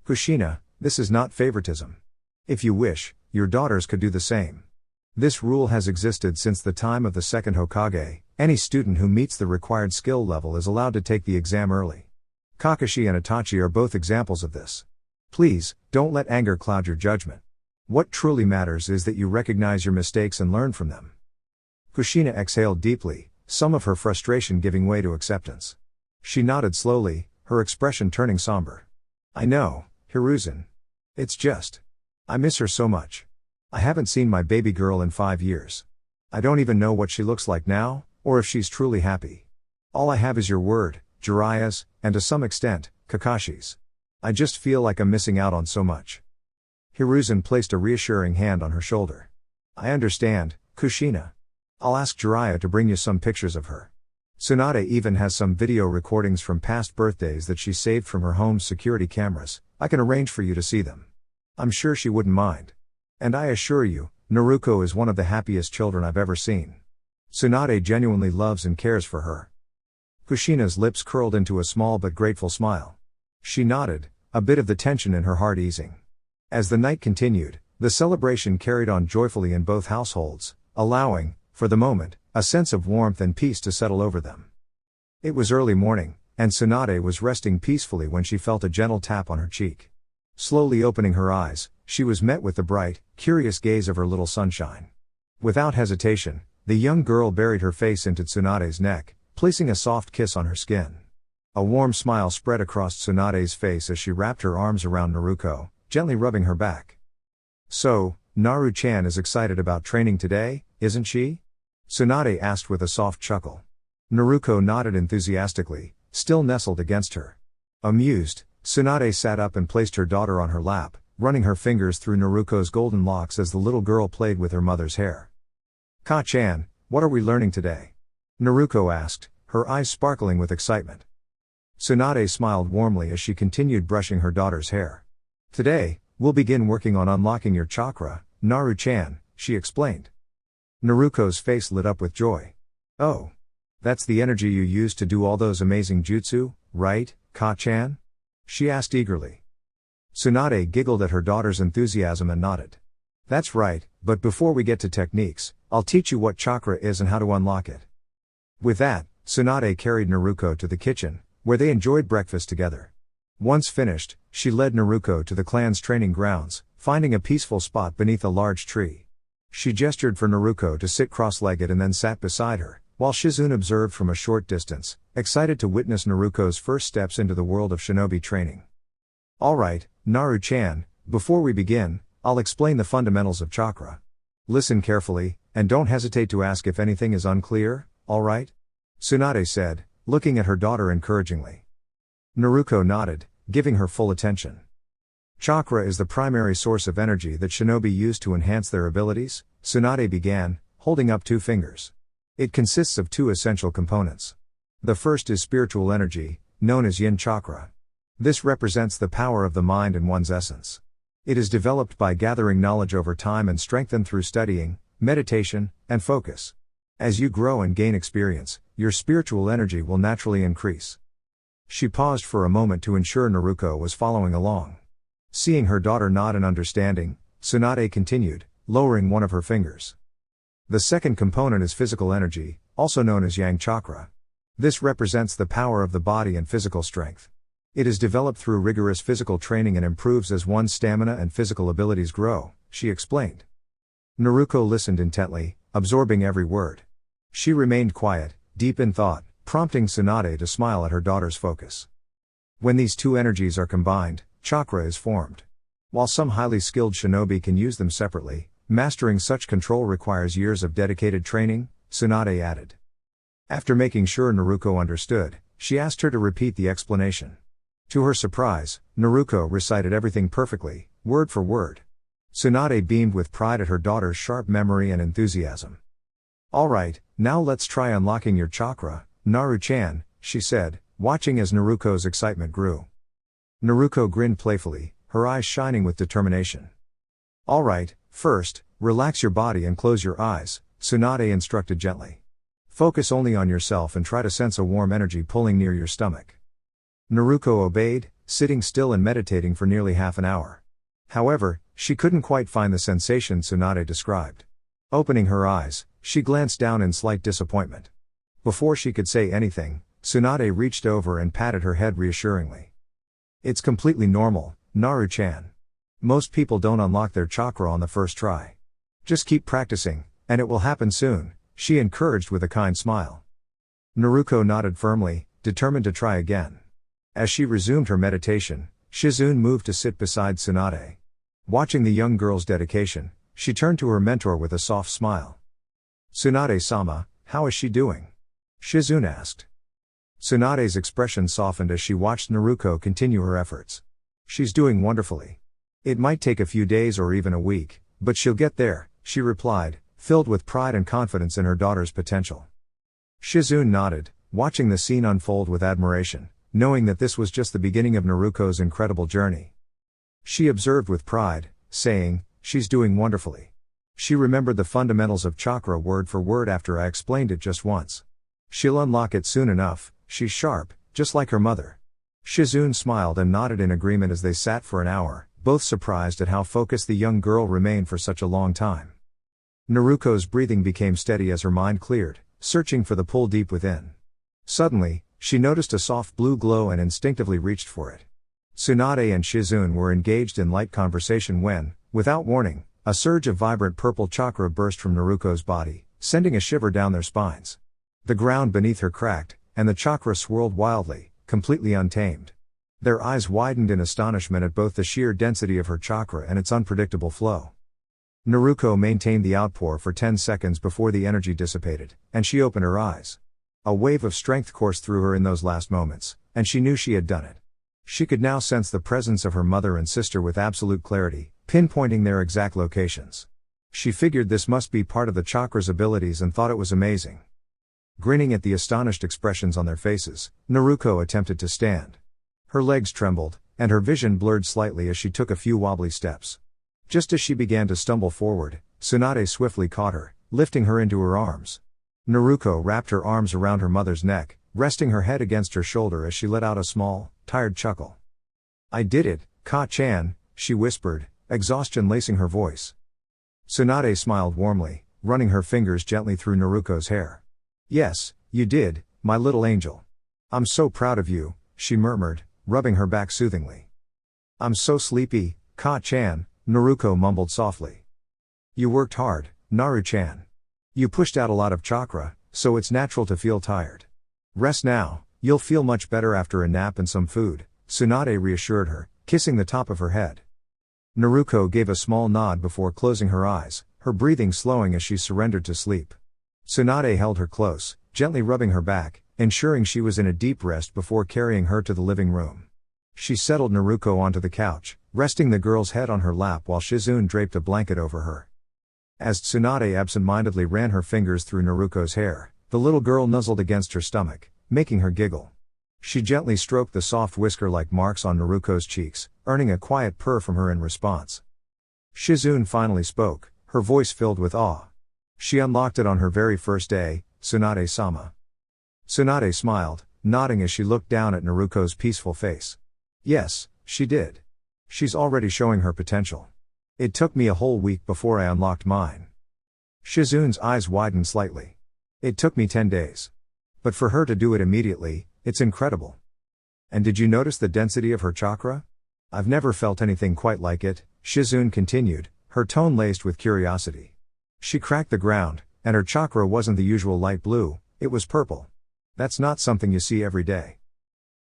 "Kushina, this is not favoritism. If you wish, your daughters could do the same. This rule has existed since the time of the second Hokage. Any student who meets the required skill level is allowed to take the exam early. Kakashi and Itachi are both examples of this. Please, don't let anger cloud your judgment. What truly matters is that you recognize your mistakes and learn from them." Kushina exhaled deeply, some of her frustration giving way to acceptance. She nodded slowly, her expression turning somber. "I know, Hiruzen. It's just, I miss her so much. I haven't seen my baby girl in 5 years. I don't even know what she looks like now, or if she's truly happy. All I have is your word, Jiraiya's, and to some extent, Kakashi's. I just feel like I'm missing out on so much." Hiruzen placed a reassuring hand on her shoulder. "I understand, Kushina. I'll ask Jiraiya to bring you some pictures of her. Tsunade even has some video recordings from past birthdays that she saved from her home's security cameras. I can arrange for you to see them. I'm sure she wouldn't mind. And I assure you, Naruko is one of the happiest children I've ever seen. Tsunade genuinely loves and cares for her." Kushina's lips curled into a small but grateful smile. She nodded, a bit of the tension in her heart easing. As the night continued, the celebration carried on joyfully in both households, allowing, for the moment, a sense of warmth and peace to settle over them. It was early morning, and Tsunade was resting peacefully when she felt a gentle tap on her cheek. Slowly opening her eyes, she was met with the bright, curious gaze of her little sunshine. Without hesitation, the young girl buried her face into Tsunade's neck, placing a soft kiss on her skin. A warm smile spread across Tsunade's face as she wrapped her arms around Naruko, gently rubbing her back. "So, Naru-chan is excited about training today, isn't she?" Tsunade asked with a soft chuckle. Naruko nodded enthusiastically, still nestled against her. Amused, Tsunade sat up and placed her daughter on her lap, running her fingers through Naruko's golden locks as the little girl played with her mother's hair. "Ka-chan, what are we learning today?" Naruko asked, her eyes sparkling with excitement. Tsunade smiled warmly as she continued brushing her daughter's hair. "Today, we'll begin working on unlocking your chakra, Naru-chan," she explained. Naruko's face lit up with joy. "Oh. That's the energy you used to do all those amazing jutsu, right, Ka-chan?" she asked eagerly. Tsunade giggled at her daughter's enthusiasm and nodded. "That's right, but before we get to techniques, I'll teach you what chakra is and how to unlock it." With that, Tsunade carried Naruko to the kitchen, where they enjoyed breakfast together. Once finished, she led Naruko to the clan's training grounds, finding a peaceful spot beneath a large tree. She gestured for Naruko to sit cross-legged and then sat beside her, while Shizune observed from a short distance, excited to witness Naruko's first steps into the world of shinobi training. "Alright, Naru-chan, before we begin, I'll explain the fundamentals of chakra. Listen carefully, and don't hesitate to ask if anything is unclear, alright?" Tsunade said, looking at her daughter encouragingly. Naruko nodded, giving her full attention. "Chakra is the primary source of energy that shinobi use to enhance their abilities," Tsunade began, holding up 2 fingers. "It consists of 2 essential components. The first is spiritual energy, known as yin chakra. This represents the power of the mind and one's essence. It is developed by gathering knowledge over time and strengthened through studying, meditation, and focus. As you grow and gain experience, your spiritual energy will naturally increase." She paused for a moment to ensure Naruko was following along. Seeing her daughter nod in understanding, Tsunade continued, lowering one of her fingers. "The second component is physical energy, also known as yang chakra. This represents the power of the body and physical strength. It is developed through rigorous physical training and improves as one's stamina and physical abilities grow," she explained. Naruko listened intently, absorbing every word. She remained quiet, deep in thought, prompting Tsunade to smile at her daughter's focus. When these 2 energies are combined, chakra is formed. While some highly skilled shinobi can use them separately, mastering such control requires years of dedicated training, Tsunade added. After making sure Naruko understood, she asked her to repeat the explanation. To her surprise, Naruko recited everything perfectly, word for word. Tsunade beamed with pride at her daughter's sharp memory and enthusiasm. "Alright, now let's try unlocking your chakra, Naru-chan," she said, watching as Naruko's excitement grew. Naruko grinned playfully, her eyes shining with determination. "Alright, first, relax your body and close your eyes," Tsunade instructed gently. "Focus only on yourself and try to sense a warm energy pulling near your stomach." Naruko obeyed, sitting still and meditating for nearly half an hour. However, she couldn't quite find the sensation Tsunade described. Opening her eyes, she glanced down in slight disappointment. Before she could say anything, Tsunade reached over and patted her head reassuringly. "It's completely normal, Naru-chan. Most people don't unlock their chakra on the first try. Just keep practicing, and it will happen soon," she encouraged with a kind smile. Naruko nodded firmly, determined to try again. As she resumed her meditation, Shizune moved to sit beside Tsunade. Watching the young girl's dedication, she turned to her mentor with a soft smile. "Tsunade-sama, how is she doing?" Shizune asked. Tsunade's expression softened as she watched Naruko continue her efforts. "She's doing wonderfully. It might take a few days or even a week, but she'll get there," she replied, filled with pride and confidence in her daughter's potential. Shizune nodded, watching the scene unfold with admiration, knowing that this was just the beginning of Naruko's incredible journey. She observed with pride, saying, "She's doing wonderfully. She remembered the fundamentals of chakra word for word after I explained it just once. She'll unlock it soon enough, she's sharp, just like her mother." Shizune smiled and nodded in agreement as they sat for an hour, both surprised at how focused the young girl remained for such a long time. Naruko's breathing became steady as her mind cleared, searching for the pull deep within. Suddenly, she noticed a soft blue glow and instinctively reached for it. Tsunade and Shizune were engaged in light conversation when, without warning, a surge of vibrant purple chakra burst from Naruko's body, sending a shiver down their spines. The ground beneath her cracked, and the chakra swirled wildly, completely untamed. Their eyes widened in astonishment at both the sheer density of her chakra and its unpredictable flow. Naruko maintained the outpour for 10 seconds before the energy dissipated, and she opened her eyes. A wave of strength coursed through her in those last moments, and she knew she had done it. She could now sense the presence of her mother and sister with absolute clarity, pinpointing their exact locations. She figured this must be part of the chakra's abilities and thought it was amazing. Grinning at the astonished expressions on their faces, Naruko attempted to stand. Her legs trembled, and her vision blurred slightly as she took a few wobbly steps. Just as she began to stumble forward, Tsunade swiftly caught her, lifting her into her arms. Naruko wrapped her arms around her mother's neck, resting her head against her shoulder as she let out a small, tired chuckle. "I did it, Ka-chan," she whispered, exhaustion lacing her voice. Tsunade smiled warmly, running her fingers gently through Naruko's hair. "Yes, you did, my little angel. I'm so proud of you," she murmured, rubbing her back soothingly. "I'm so sleepy, Ka-chan," Naruko mumbled softly. "You worked hard, Naru-chan. You pushed out a lot of chakra, so it's natural to feel tired. Rest now, you'll feel much better after a nap and some food," Tsunade reassured her, kissing the top of her head. Naruko gave a small nod before closing her eyes, her breathing slowing as she surrendered to sleep. Tsunade held her close, gently rubbing her back, ensuring she was in a deep rest before carrying her to the living room. She settled Naruko onto the couch, resting the girl's head on her lap while Shizune draped a blanket over her. As Tsunade absent-mindedly ran her fingers through Naruko's hair, the little girl nuzzled against her stomach, making her giggle. She gently stroked the soft whisker-like marks on Naruko's cheeks, earning a quiet purr from her in response. Shizune finally spoke, her voice filled with awe. "She unlocked it on her very first day, Tsunade-sama." Tsunade smiled, nodding as she looked down at Naruko's peaceful face. "Yes, she did. She's already showing her potential. It took me a whole week before I unlocked mine." Shizune's eyes widened slightly. "It took me 10 days. But for her to do it immediately, it's incredible. And did you notice the density of her chakra? I've never felt anything quite like it," Shizune continued, her tone laced with curiosity. "She cracked the ground, and her chakra wasn't the usual light blue, it was purple. That's not something you see every day."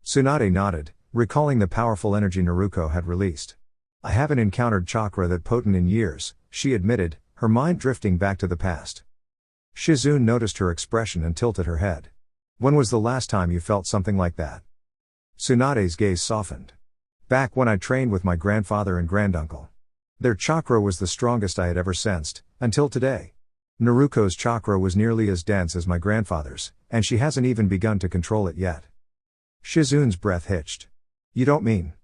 Tsunade nodded, recalling the powerful energy Naruko had released. "I haven't encountered chakra that potent in years," she admitted, her mind drifting back to the past. Shizune noticed her expression and tilted her head. "When was the last time you felt something like that?" Tsunade's gaze softened. "Back when I trained with my grandfather and granduncle. Their chakra was the strongest I had ever sensed, until today. Naruko's chakra was nearly as dense as my grandfather's, and she hasn't even begun to control it yet." Shizune's breath hitched. "You don't mean?"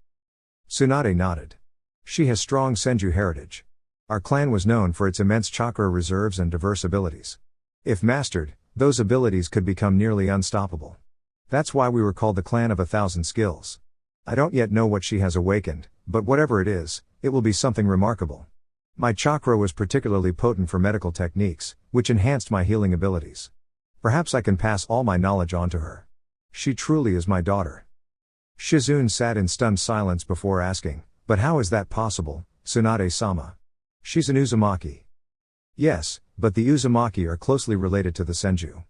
Tsunade nodded. "She has strong Senju heritage. Our clan was known for its immense chakra reserves and diverse abilities. If mastered, those abilities could become nearly unstoppable. That's why we were called the Clan of 1,000 Skills. I don't yet know what she has awakened, but whatever it is, it will be something remarkable. My chakra was particularly potent for medical techniques, which enhanced my healing abilities. Perhaps I can pass all my knowledge on to her. She truly is my daughter." Shizune sat in stunned silence before asking, "But how is that possible, Tsunade-sama? She's an Uzumaki." "Yes, but the Uzumaki are closely related to the Senju.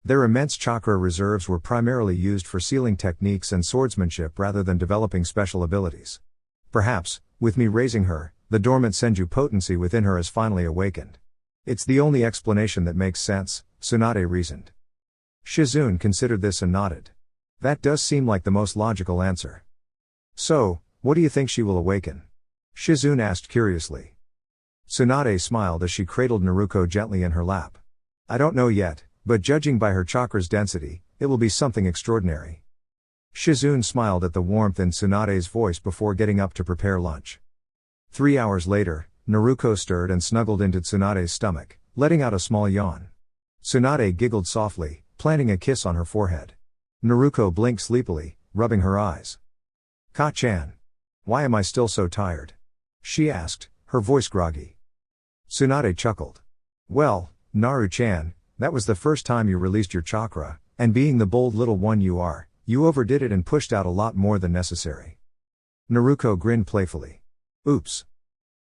Their immense chakra reserves were primarily used for sealing techniques and swordsmanship rather than developing special abilities. Perhaps, with me raising her, the dormant Senju potency within her has finally awakened. It's the only explanation that makes sense," Tsunade reasoned. Shizune considered this and nodded. "That does seem like the most logical answer. So, what do you think she will awaken?" Shizune asked curiously. Tsunade smiled as she cradled Naruko gently in her lap. "I don't know yet, but judging by her chakra's density, it will be something extraordinary." Shizune smiled at the warmth in Tsunade's voice before getting up to prepare lunch. 3 hours later, Naruko stirred and snuggled into Tsunade's stomach, letting out a small yawn. Tsunade giggled softly, planting a kiss on her forehead. Naruko blinked sleepily, rubbing her eyes. "Ka-chan. Why am I still so tired?" she asked, her voice groggy. Tsunade chuckled. "Well, Naru-chan, that was the first time you released your chakra, and being the bold little one you are, you overdid it and pushed out a lot more than necessary." Naruko grinned playfully. "Oops."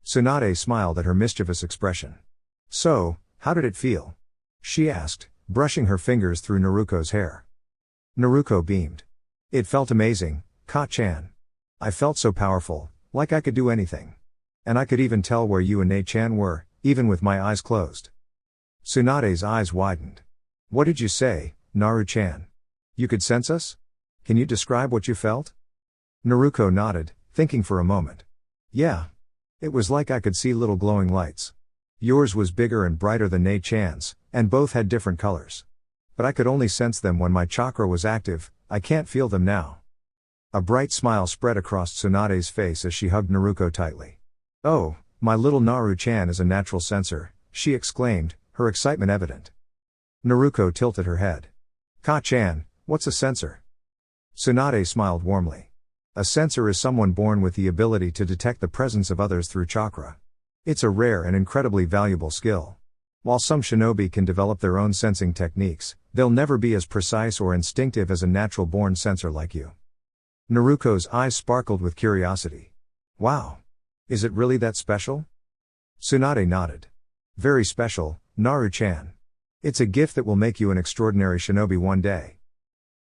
Tsunade smiled at her mischievous expression. "So, how did it feel?" she asked, brushing her fingers through Naruko's hair. Naruko beamed. "It felt amazing, Ka-chan. I felt so powerful, like I could do anything. And I could even tell where you and Nei-chan were, even with my eyes closed." Tsunade's eyes widened. "What did you say, Naru-chan? You could sense us? Can you describe what you felt?" Naruko nodded, thinking for a moment. Yeah. It was like I could see little glowing lights. Yours was bigger and brighter than Nei-chan's, and both had different colors. But I could only sense them when my chakra was active, I can't feel them now. A bright smile spread across Tsunade's face as she hugged Naruko tightly. Oh, my little Naru-chan is a natural sensor, she exclaimed, her excitement evident. Naruko tilted her head. Ka-chan, what's a sensor? Tsunade smiled warmly. A sensor is someone born with the ability to detect the presence of others through chakra. It's a rare and incredibly valuable skill. While some shinobi can develop their own sensing techniques, they'll never be as precise or instinctive as a natural-born sensor like you. Naruko's eyes sparkled with curiosity. Wow! Is it really that special? Tsunade nodded. Very special, Naru-chan. It's a gift that will make you an extraordinary shinobi one day.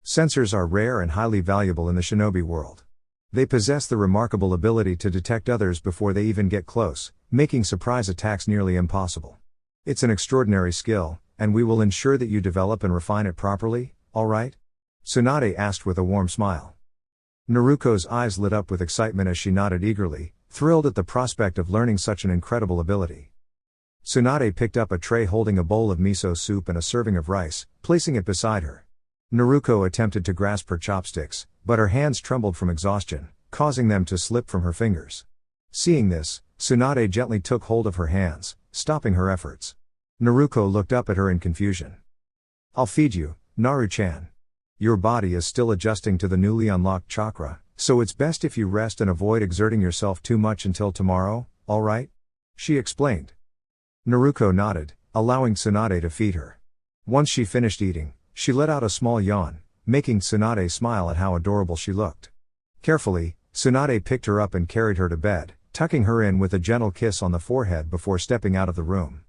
Sensors are rare and highly valuable in the shinobi world. They possess the remarkable ability to detect others before they even get close, making surprise attacks nearly impossible. It's an extraordinary skill, and we will ensure that you develop and refine it properly, alright? Tsunade asked with a warm smile. Naruko's eyes lit up with excitement as she nodded eagerly, thrilled at the prospect of learning such an incredible ability. Tsunade picked up a tray holding a bowl of miso soup and a serving of rice, placing it beside her. Naruko attempted to grasp her chopsticks, but her hands trembled from exhaustion, causing them to slip from her fingers. Seeing this, Tsunade gently took hold of her hands, stopping her efforts. Naruko looked up at her in confusion. I'll feed you, Naru-chan. Your body is still adjusting to the newly unlocked chakra, so it's best if you rest and avoid exerting yourself too much until tomorrow, alright? She explained. Naruko nodded, allowing Tsunade to feed her. Once she finished eating, she let out a small yawn, making Tsunade smile at how adorable she looked. Carefully, Tsunade picked her up and carried her to bed, tucking her in with a gentle kiss on the forehead before stepping out of the room.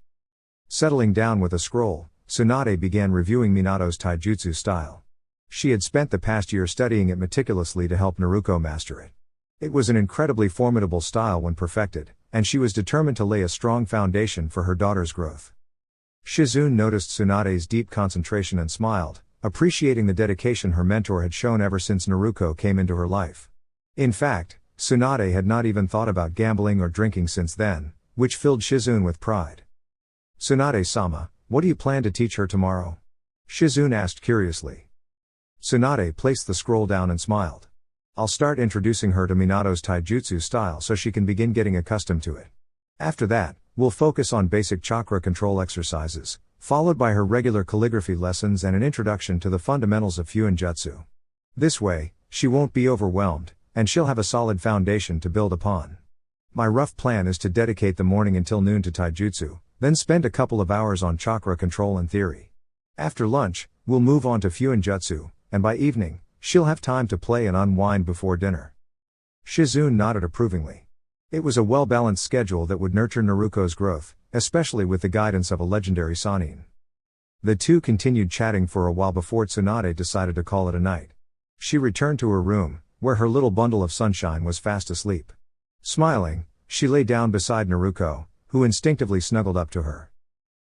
Settling down with a scroll, Tsunade began reviewing Minato's taijutsu style. She had spent the past year studying it meticulously to help Naruko master it. It was an incredibly formidable style when perfected, and she was determined to lay a strong foundation for her daughter's growth. Shizune noticed Tsunade's deep concentration and smiled, appreciating the dedication her mentor had shown ever since Naruko came into her life. In fact, Tsunade had not even thought about gambling or drinking since then, which filled Shizune with pride. Tsunade-sama, what do you plan to teach her tomorrow? Shizune asked curiously. Tsunade placed the scroll down and smiled. I'll start introducing her to Minato's taijutsu style so she can begin getting accustomed to it. After that, we'll focus on basic chakra control exercises, followed by her regular calligraphy lessons and an introduction to the fundamentals of Fuinjutsu. This way, she won't be overwhelmed, and she'll have a solid foundation to build upon. My rough plan is to dedicate the morning until noon to taijutsu, then spend a couple of hours on chakra control and theory. After lunch, we'll move on to Fuinjutsu, and by evening, she'll have time to play and unwind before dinner. Shizune nodded approvingly. It was a well-balanced schedule that would nurture Naruko's growth, especially with the guidance of a legendary Sannin. The two continued chatting for a while before Tsunade decided to call it a night. She returned to her room, where her little bundle of sunshine was fast asleep. Smiling, she lay down beside Naruko, who instinctively snuggled up to her.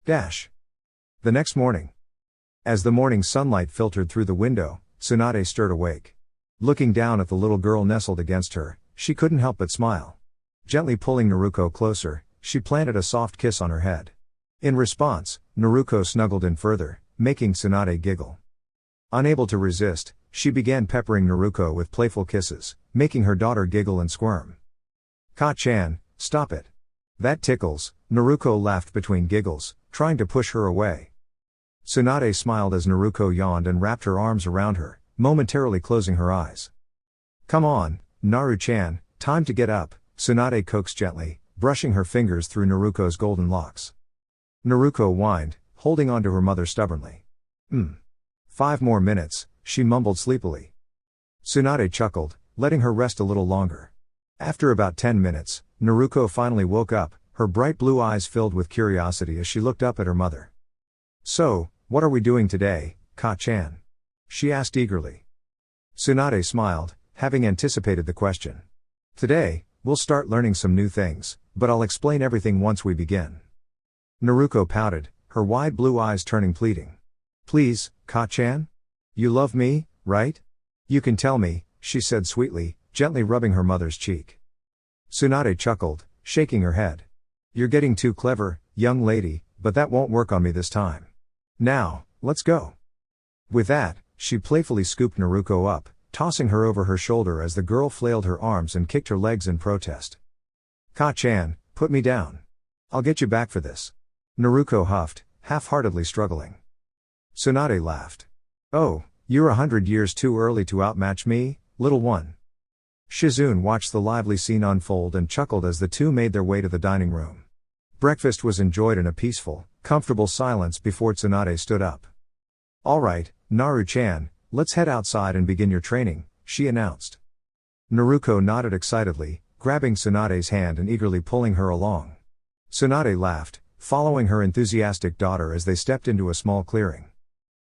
The next morning. As the morning sunlight filtered through the window, Tsunade stirred awake. Looking down at the little girl nestled against her, she couldn't help but smile. Gently pulling Naruko closer, she planted a soft kiss on her head. In response, Naruko snuggled in further, making Tsunade giggle. Unable to resist, she began peppering Naruko with playful kisses, making her daughter giggle and squirm. Ka-chan, stop it. That tickles, Naruko laughed between giggles, trying to push her away. Tsunade smiled as Naruko yawned and wrapped her arms around her, momentarily closing her eyes. Come on, Naru-chan, time to get up, Tsunade coaxed gently, brushing her fingers through Naruko's golden locks. Naruko whined, holding on to her mother stubbornly. 5 more minutes, she mumbled sleepily. Tsunade chuckled, letting her rest a little longer. After about 10 minutes, Naruko finally woke up, her bright blue eyes filled with curiosity as she looked up at her mother. So, what are we doing today, Ka-chan? She asked eagerly. Tsunade smiled, having anticipated the question. Today, we'll start learning some new things, but I'll explain everything once we begin. Naruko pouted, her wide blue eyes turning pleading. Please, Ka-chan? You love me, right? You can tell me, she said sweetly, gently rubbing her mother's cheek. Tsunade chuckled, shaking her head. You're getting too clever, young lady, but that won't work on me this time. Now, let's go. With that, she playfully scooped Naruko up, tossing her over her shoulder as the girl flailed her arms and kicked her legs in protest. Ka-chan, put me down. I'll get you back for this. Naruko huffed, half-heartedly struggling. Tsunade laughed. Oh, you're 100 years too early to outmatch me, little one. Shizune watched the lively scene unfold and chuckled as the two made their way to the dining room. Breakfast was enjoyed in a peaceful, comfortable silence before Tsunade stood up. All right, Naru-chan, let's head outside and begin your training, she announced. Naruko nodded excitedly, grabbing Tsunade's hand and eagerly pulling her along. Tsunade laughed, following her enthusiastic daughter as they stepped into a small clearing.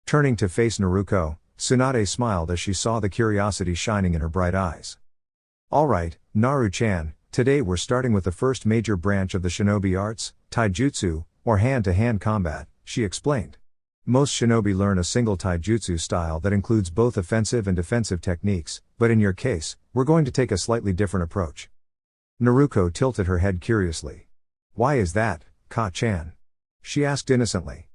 Turning to face Naruko, Tsunade smiled as she saw the curiosity shining in her bright eyes. All right, Naru-chan, today we're starting with the first major branch of the shinobi arts, taijutsu, or hand-to-hand combat, she explained. Most shinobi learn a single taijutsu style that includes both offensive and defensive techniques, but in your case, we're going to take a slightly different approach. Naruko tilted her head curiously. Why is that, Ka-chan? She asked innocently.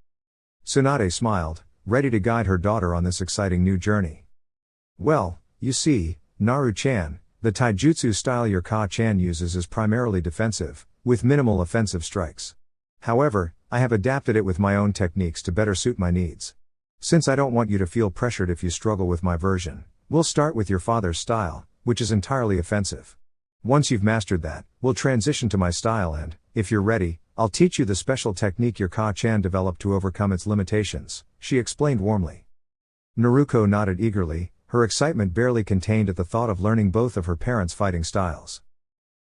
Tsunade smiled, ready to guide her daughter on this exciting new journey. Well, you see, Naru-chan, the taijutsu style your Ka-chan uses is primarily defensive, with minimal offensive strikes. However, I have adapted it with my own techniques to better suit my needs. Since I don't want you to feel pressured if you struggle with my version, we'll start with your father's style, which is entirely offensive. Once you've mastered that, we'll transition to my style and, if you're ready, I'll teach you the special technique your Ka-chan developed to overcome its limitations, she explained warmly. Naruko nodded eagerly, her excitement barely contained at the thought of learning both of her parents' fighting styles.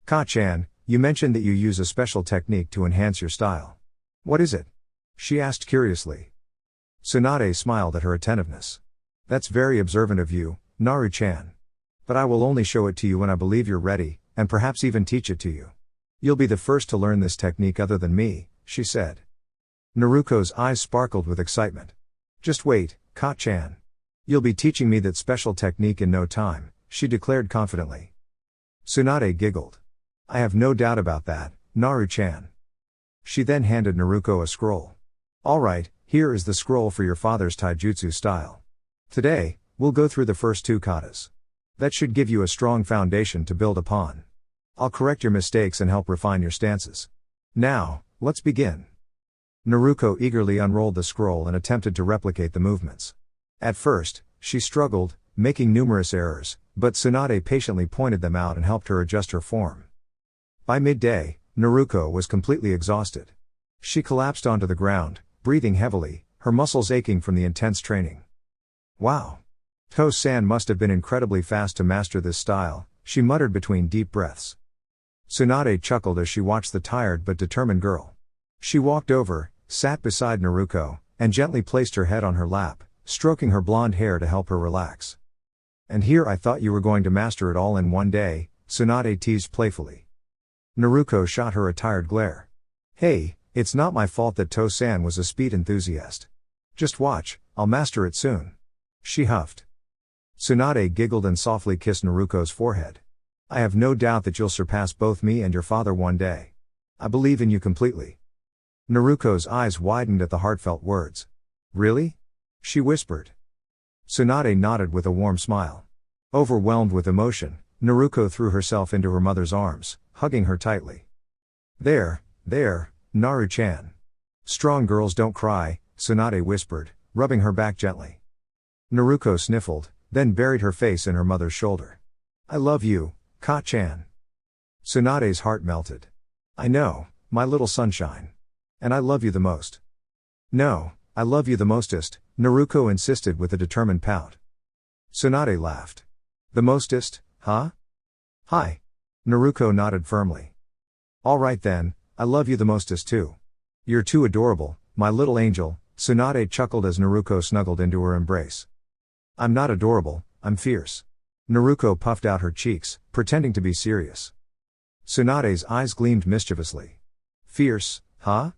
Ka-chan, you mentioned that you use a special technique to enhance your style. What is it? She asked curiously. Tsunade smiled at her attentiveness. That's very observant of you, Naru-chan. But I will only show it to you when I believe you're ready, and perhaps even teach it to you. You'll be the first to learn this technique other than me, she said. Naruko's eyes sparkled with excitement. Just wait, Ka-chan. You'll be teaching me that special technique in no time, she declared confidently. Tsunade giggled. I have no doubt about that, Naru-chan. She then handed Naruko a scroll. All right, here is the scroll for your father's taijutsu style. Today, we'll go through the first two katas. That should give you a strong foundation to build upon. I'll correct your mistakes and help refine your stances. Now, let's begin. Naruko eagerly unrolled the scroll and attempted to replicate the movements. At first, she struggled, making numerous errors, but Tsunade patiently pointed them out and helped her adjust her form. By midday, Naruko was completely exhausted. She collapsed onto the ground, breathing heavily, her muscles aching from the intense training. Wow! To-san must have been incredibly fast to master this style, she muttered between deep breaths. Tsunade chuckled as she watched the tired but determined girl. She walked over, sat beside Naruko, and gently placed her head on her lap, stroking her blonde hair to help her relax. And here I thought you were going to master it all in one day, Tsunade teased playfully. Naruko shot her a tired glare. Hey, it's not my fault that To-san was a speed enthusiast. Just watch, I'll master it soon. She huffed. Tsunade giggled and softly kissed Naruko's forehead. I have no doubt that you'll surpass both me and your father one day. I believe in you completely. Naruko's eyes widened at the heartfelt words. Really? She whispered. Tsunade nodded with a warm smile. Overwhelmed with emotion, Naruko threw herself into her mother's arms, hugging her tightly. There, Naru-chan. Strong girls don't cry, Tsunade whispered, rubbing her back gently. Naruko sniffled, then buried her face in her mother's shoulder. I love you, Ka-chan. Tsunade's heart melted. I know, my little sunshine. And I love you the most. No, I love you the mostest, Naruko insisted with a determined pout. Tsunade laughed. The mostest, huh? Hi. Naruko nodded firmly. All right then, I love you the mostest too. You're too adorable, my little angel, Tsunade chuckled as Naruko snuggled into her embrace. I'm not adorable, I'm fierce. Naruko puffed out her cheeks, pretending to be serious. Tsunade's eyes gleamed mischievously. Fierce, huh?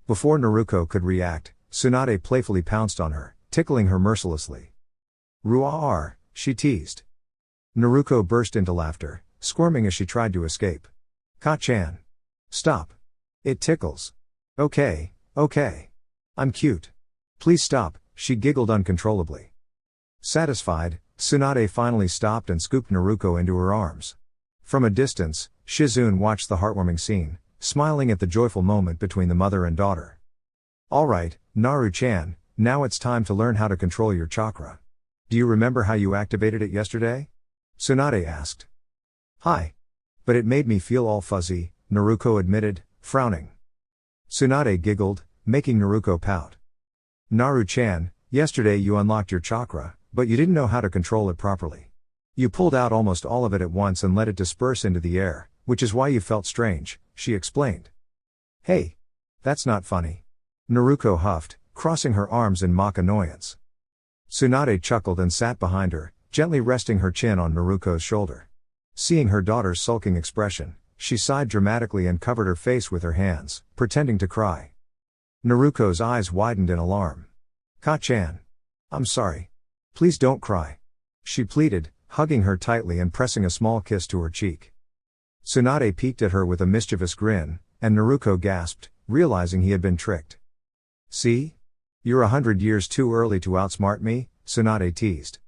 Before Naruko could react, Tsunade playfully pounced on her, tickling her mercilessly. Ruar, she teased. Naruko burst into laughter, squirming as she tried to escape. Ka-chan. Stop. It tickles. Okay. I'm cute. Please stop, she giggled uncontrollably. Satisfied, Tsunade finally stopped and scooped Naruko into her arms. From a distance, Shizune watched the heartwarming scene, smiling at the joyful moment between the mother and daughter. Alright, Naru-chan, now it's time to learn how to control your chakra. Do you remember how you activated it yesterday? Tsunade asked. Hi. But it made me feel all fuzzy, Naruko admitted, frowning. Tsunade giggled, making Naruko pout. Naru-chan, yesterday you unlocked your chakra, but you didn't know how to control it properly. You pulled out almost all of it at once and let it disperse into the air, which is why you felt strange, she explained. Hey. That's not funny. Naruko huffed, crossing her arms in mock annoyance. Tsunade chuckled and sat behind her, gently resting her chin on Naruko's shoulder. Seeing her daughter's sulking expression, she sighed dramatically and covered her face with her hands, pretending to cry. Naruko's eyes widened in alarm. Ka-chan. I'm sorry. Please don't cry. She pleaded, hugging her tightly and pressing a small kiss to her cheek. Tsunade peeked at her with a mischievous grin, and Naruko gasped, realizing he had been tricked. See? You're 100 years too early to outsmart me, Tsunade teased.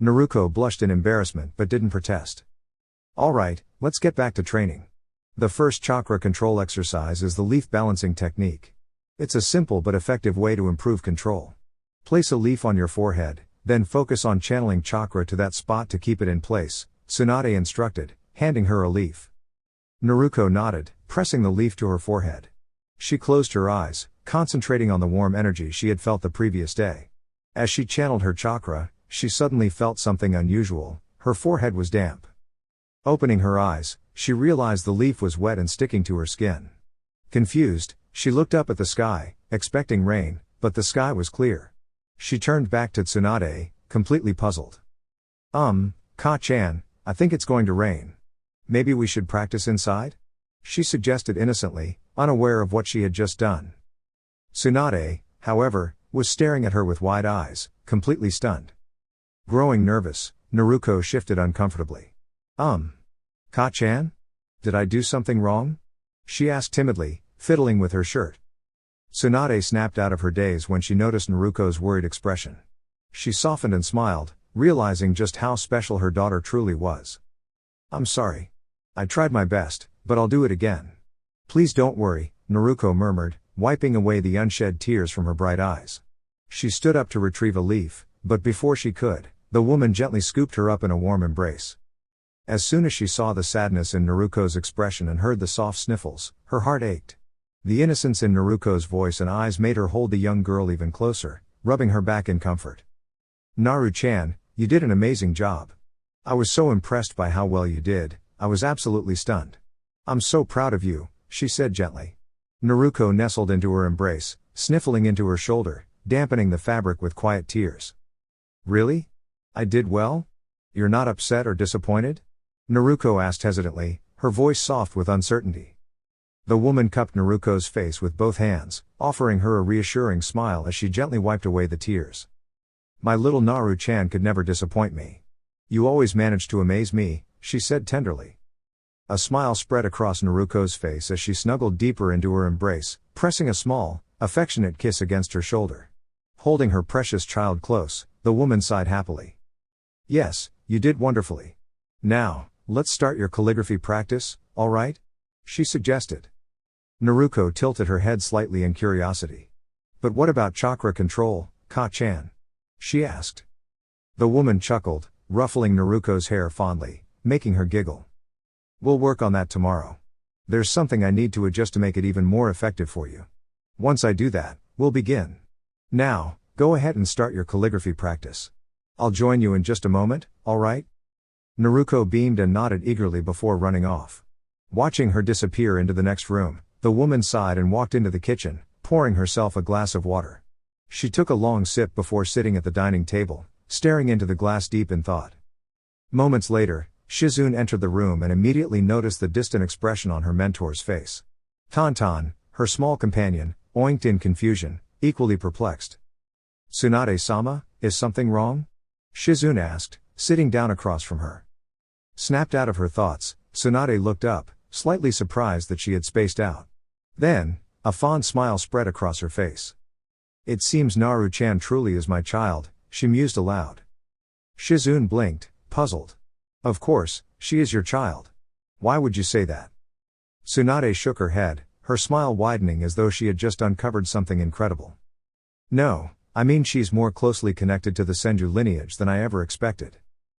Naruko blushed in embarrassment but didn't protest. Alright, let's get back to training. The first chakra control exercise is the leaf balancing technique. It's a simple but effective way to improve control. Place a leaf on your forehead, then focus on channeling chakra to that spot to keep it in place, Tsunade instructed, handing her a leaf. Naruko nodded, pressing the leaf to her forehead. She closed her eyes, concentrating on the warm energy she had felt the previous day. As she channeled her chakra, she suddenly felt something unusual. Her forehead was damp. Opening her eyes, she realized the leaf was wet and sticking to her skin. Confused, she looked up at the sky, expecting rain, but the sky was clear. She turned back to Tsunade, completely puzzled. Ka-chan, I think it's going to rain. Maybe we should practice inside? She suggested innocently, unaware of what she had just done. Tsunade, however, was staring at her with wide eyes, completely stunned. Growing nervous, Naruko shifted uncomfortably. Ka-chan? Did I do something wrong? She asked timidly, fiddling with her shirt. Tsunade snapped out of her daze when she noticed Naruko's worried expression. She softened and smiled, realizing just how special her daughter truly was. I'm sorry. I tried my best, but I'll do it again. Please don't worry, Naruko murmured, wiping away the unshed tears from her bright eyes. She stood up to retrieve a leaf, but before she could, the woman gently scooped her up in a warm embrace. As soon as she saw the sadness in Naruko's expression and heard the soft sniffles, her heart ached. The innocence in Naruko's voice and eyes made her hold the young girl even closer, rubbing her back in comfort. Naru-chan, you did an amazing job. I was so impressed by how well you did, I was absolutely stunned. I'm so proud of you, she said gently. Naruko nestled into her embrace, sniffling into her shoulder, dampening the fabric with quiet tears. Really? I did well? You're not upset or disappointed? Naruko asked hesitantly, her voice soft with uncertainty. The woman cupped Naruko's face with both hands, offering her a reassuring smile as she gently wiped away the tears. My little Naru-chan could never disappoint me. You always managed to amaze me, she said tenderly. A smile spread across Naruko's face as she snuggled deeper into her embrace, pressing a small, affectionate kiss against her shoulder. Holding her precious child close, the woman sighed happily. Yes, you did wonderfully. Now, let's start your calligraphy practice, alright? She suggested. Naruko tilted her head slightly in curiosity. But what about chakra control, Ka-chan? She asked. The woman chuckled, ruffling Naruko's hair fondly, making her giggle. We'll work on that tomorrow. There's something I need to adjust to make it even more effective for you. Once I do that, we'll begin. Now, go ahead and start your calligraphy practice. I'll join you in just a moment, alright? Naruko beamed and nodded eagerly before running off. Watching her disappear into the next room, the woman sighed and walked into the kitchen, pouring herself a glass of water. She took a long sip before sitting at the dining table, staring into the glass deep in thought. Moments later, Shizune entered the room and immediately noticed the distant expression on her mentor's face. Tantan, her small companion, oinked in confusion, equally perplexed. Tsunade-sama, is something wrong? Shizune asked, sitting down across from her. Snapped out of her thoughts, Tsunade looked up, slightly surprised that she had spaced out. Then, a fond smile spread across her face. It seems Naru-chan truly is my child, she mused aloud. Shizune blinked, puzzled. Of course, she is your child. Why would you say that? Tsunade shook her head, her smile widening as though she had just uncovered something incredible. No, I mean she's more closely connected to the Senju lineage than I ever expected.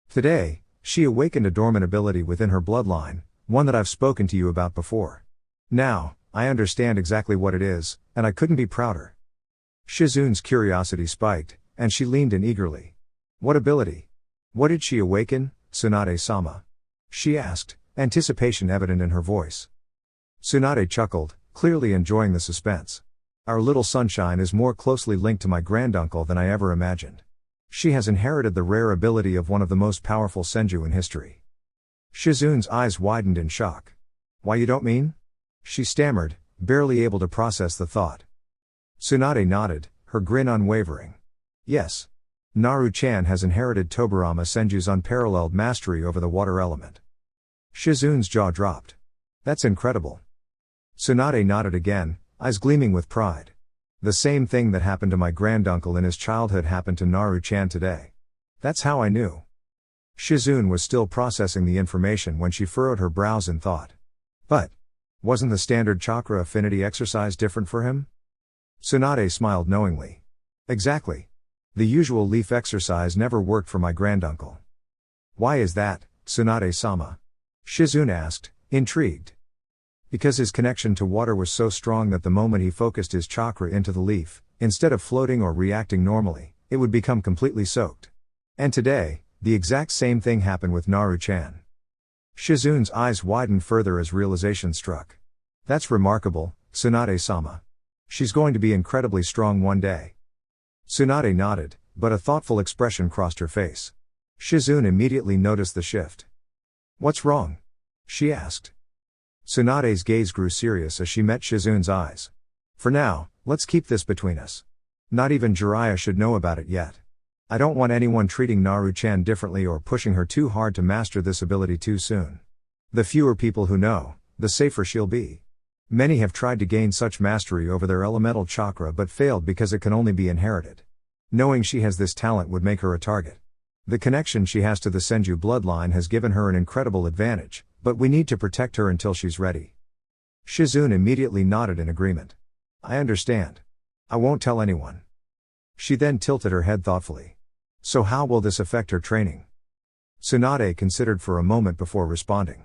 Today, she awakened a dormant ability within her bloodline, one that I've spoken to you about before. Now, I understand exactly what it is, and I couldn't be prouder. Shizune's curiosity spiked, and she leaned in eagerly. What ability? What did she awaken, Tsunade-sama? She asked, anticipation evident in her voice. Tsunade chuckled, clearly enjoying the suspense. Our little sunshine is more closely linked to my granduncle than I ever imagined. She has inherited the rare ability of one of the most powerful Senju in history. Shizune's eyes widened in shock. Why, you don't mean? She stammered, barely able to process the thought. Tsunade nodded, her grin unwavering. Yes. Naru-chan has inherited Tobirama Senju's unparalleled mastery over the water element. Shizune's jaw dropped. That's incredible. Tsunade nodded again, eyes gleaming with pride. The same thing that happened to my granduncle in his childhood happened to Naru-chan today. That's how I knew. Shizune was still processing the information when she furrowed her brows in thought. But, wasn't the standard chakra affinity exercise different for him? Tsunade smiled knowingly. Exactly. The usual leaf exercise never worked for my granduncle. Why is that, Tsunade-sama? Shizune asked, intrigued. Because his connection to water was so strong that the moment he focused his chakra into the leaf, instead of floating or reacting normally, it would become completely soaked. And today, the exact same thing happened with Naru-chan. Shizune's eyes widened further as realization struck. That's remarkable, Tsunade-sama. She's going to be incredibly strong one day. Tsunade nodded, but a thoughtful expression crossed her face. Shizune immediately noticed the shift. What's wrong? She asked. Tsunade's gaze grew serious as she met Shizune's eyes. For now, let's keep this between us. Not even Jiraiya should know about it yet. I don't want anyone treating Naru-chan differently or pushing her too hard to master this ability too soon. The fewer people who know, the safer she'll be. Many have tried to gain such mastery over their elemental chakra but failed because it can only be inherited. Knowing she has this talent would make her a target. The connection she has to the Senju bloodline has given her an incredible advantage, but we need to protect her until she's ready. Shizune immediately nodded in agreement. I understand. I won't tell anyone. She then tilted her head thoughtfully. So how will this affect her training? Tsunade considered for a moment before responding.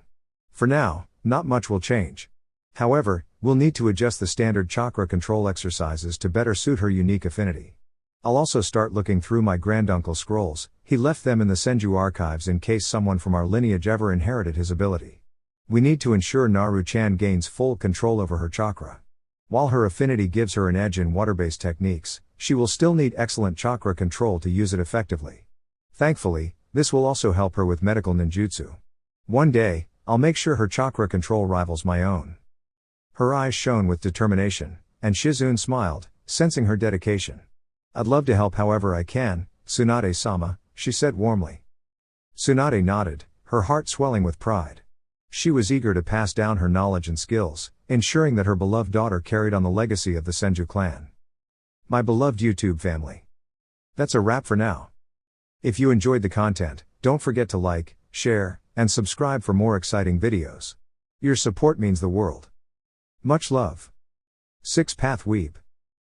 For now, not much will change. However, we'll need to adjust the standard chakra control exercises to better suit her unique affinity. I'll also start looking through my granduncle's scrolls. He left them in the Senju archives in case someone from our lineage ever inherited his ability. We need to ensure Naru-chan gains full control over her chakra. While her affinity gives her an edge in water-based techniques, she will still need excellent chakra control to use it effectively. Thankfully, this will also help her with medical ninjutsu. One day, I'll make sure her chakra control rivals my own. Her eyes shone with determination, and Shizune smiled, sensing her dedication. I'd love to help however I can, Tsunade-sama, she said warmly. Tsunade nodded, her heart swelling with pride. She was eager to pass down her knowledge and skills, ensuring that her beloved daughter carried on the legacy of the Senju clan. My beloved YouTube family. That's a wrap for now. If you enjoyed the content, don't forget to like, share, and subscribe for more exciting videos. Your support means the world. Much love. 6 Path Weeb.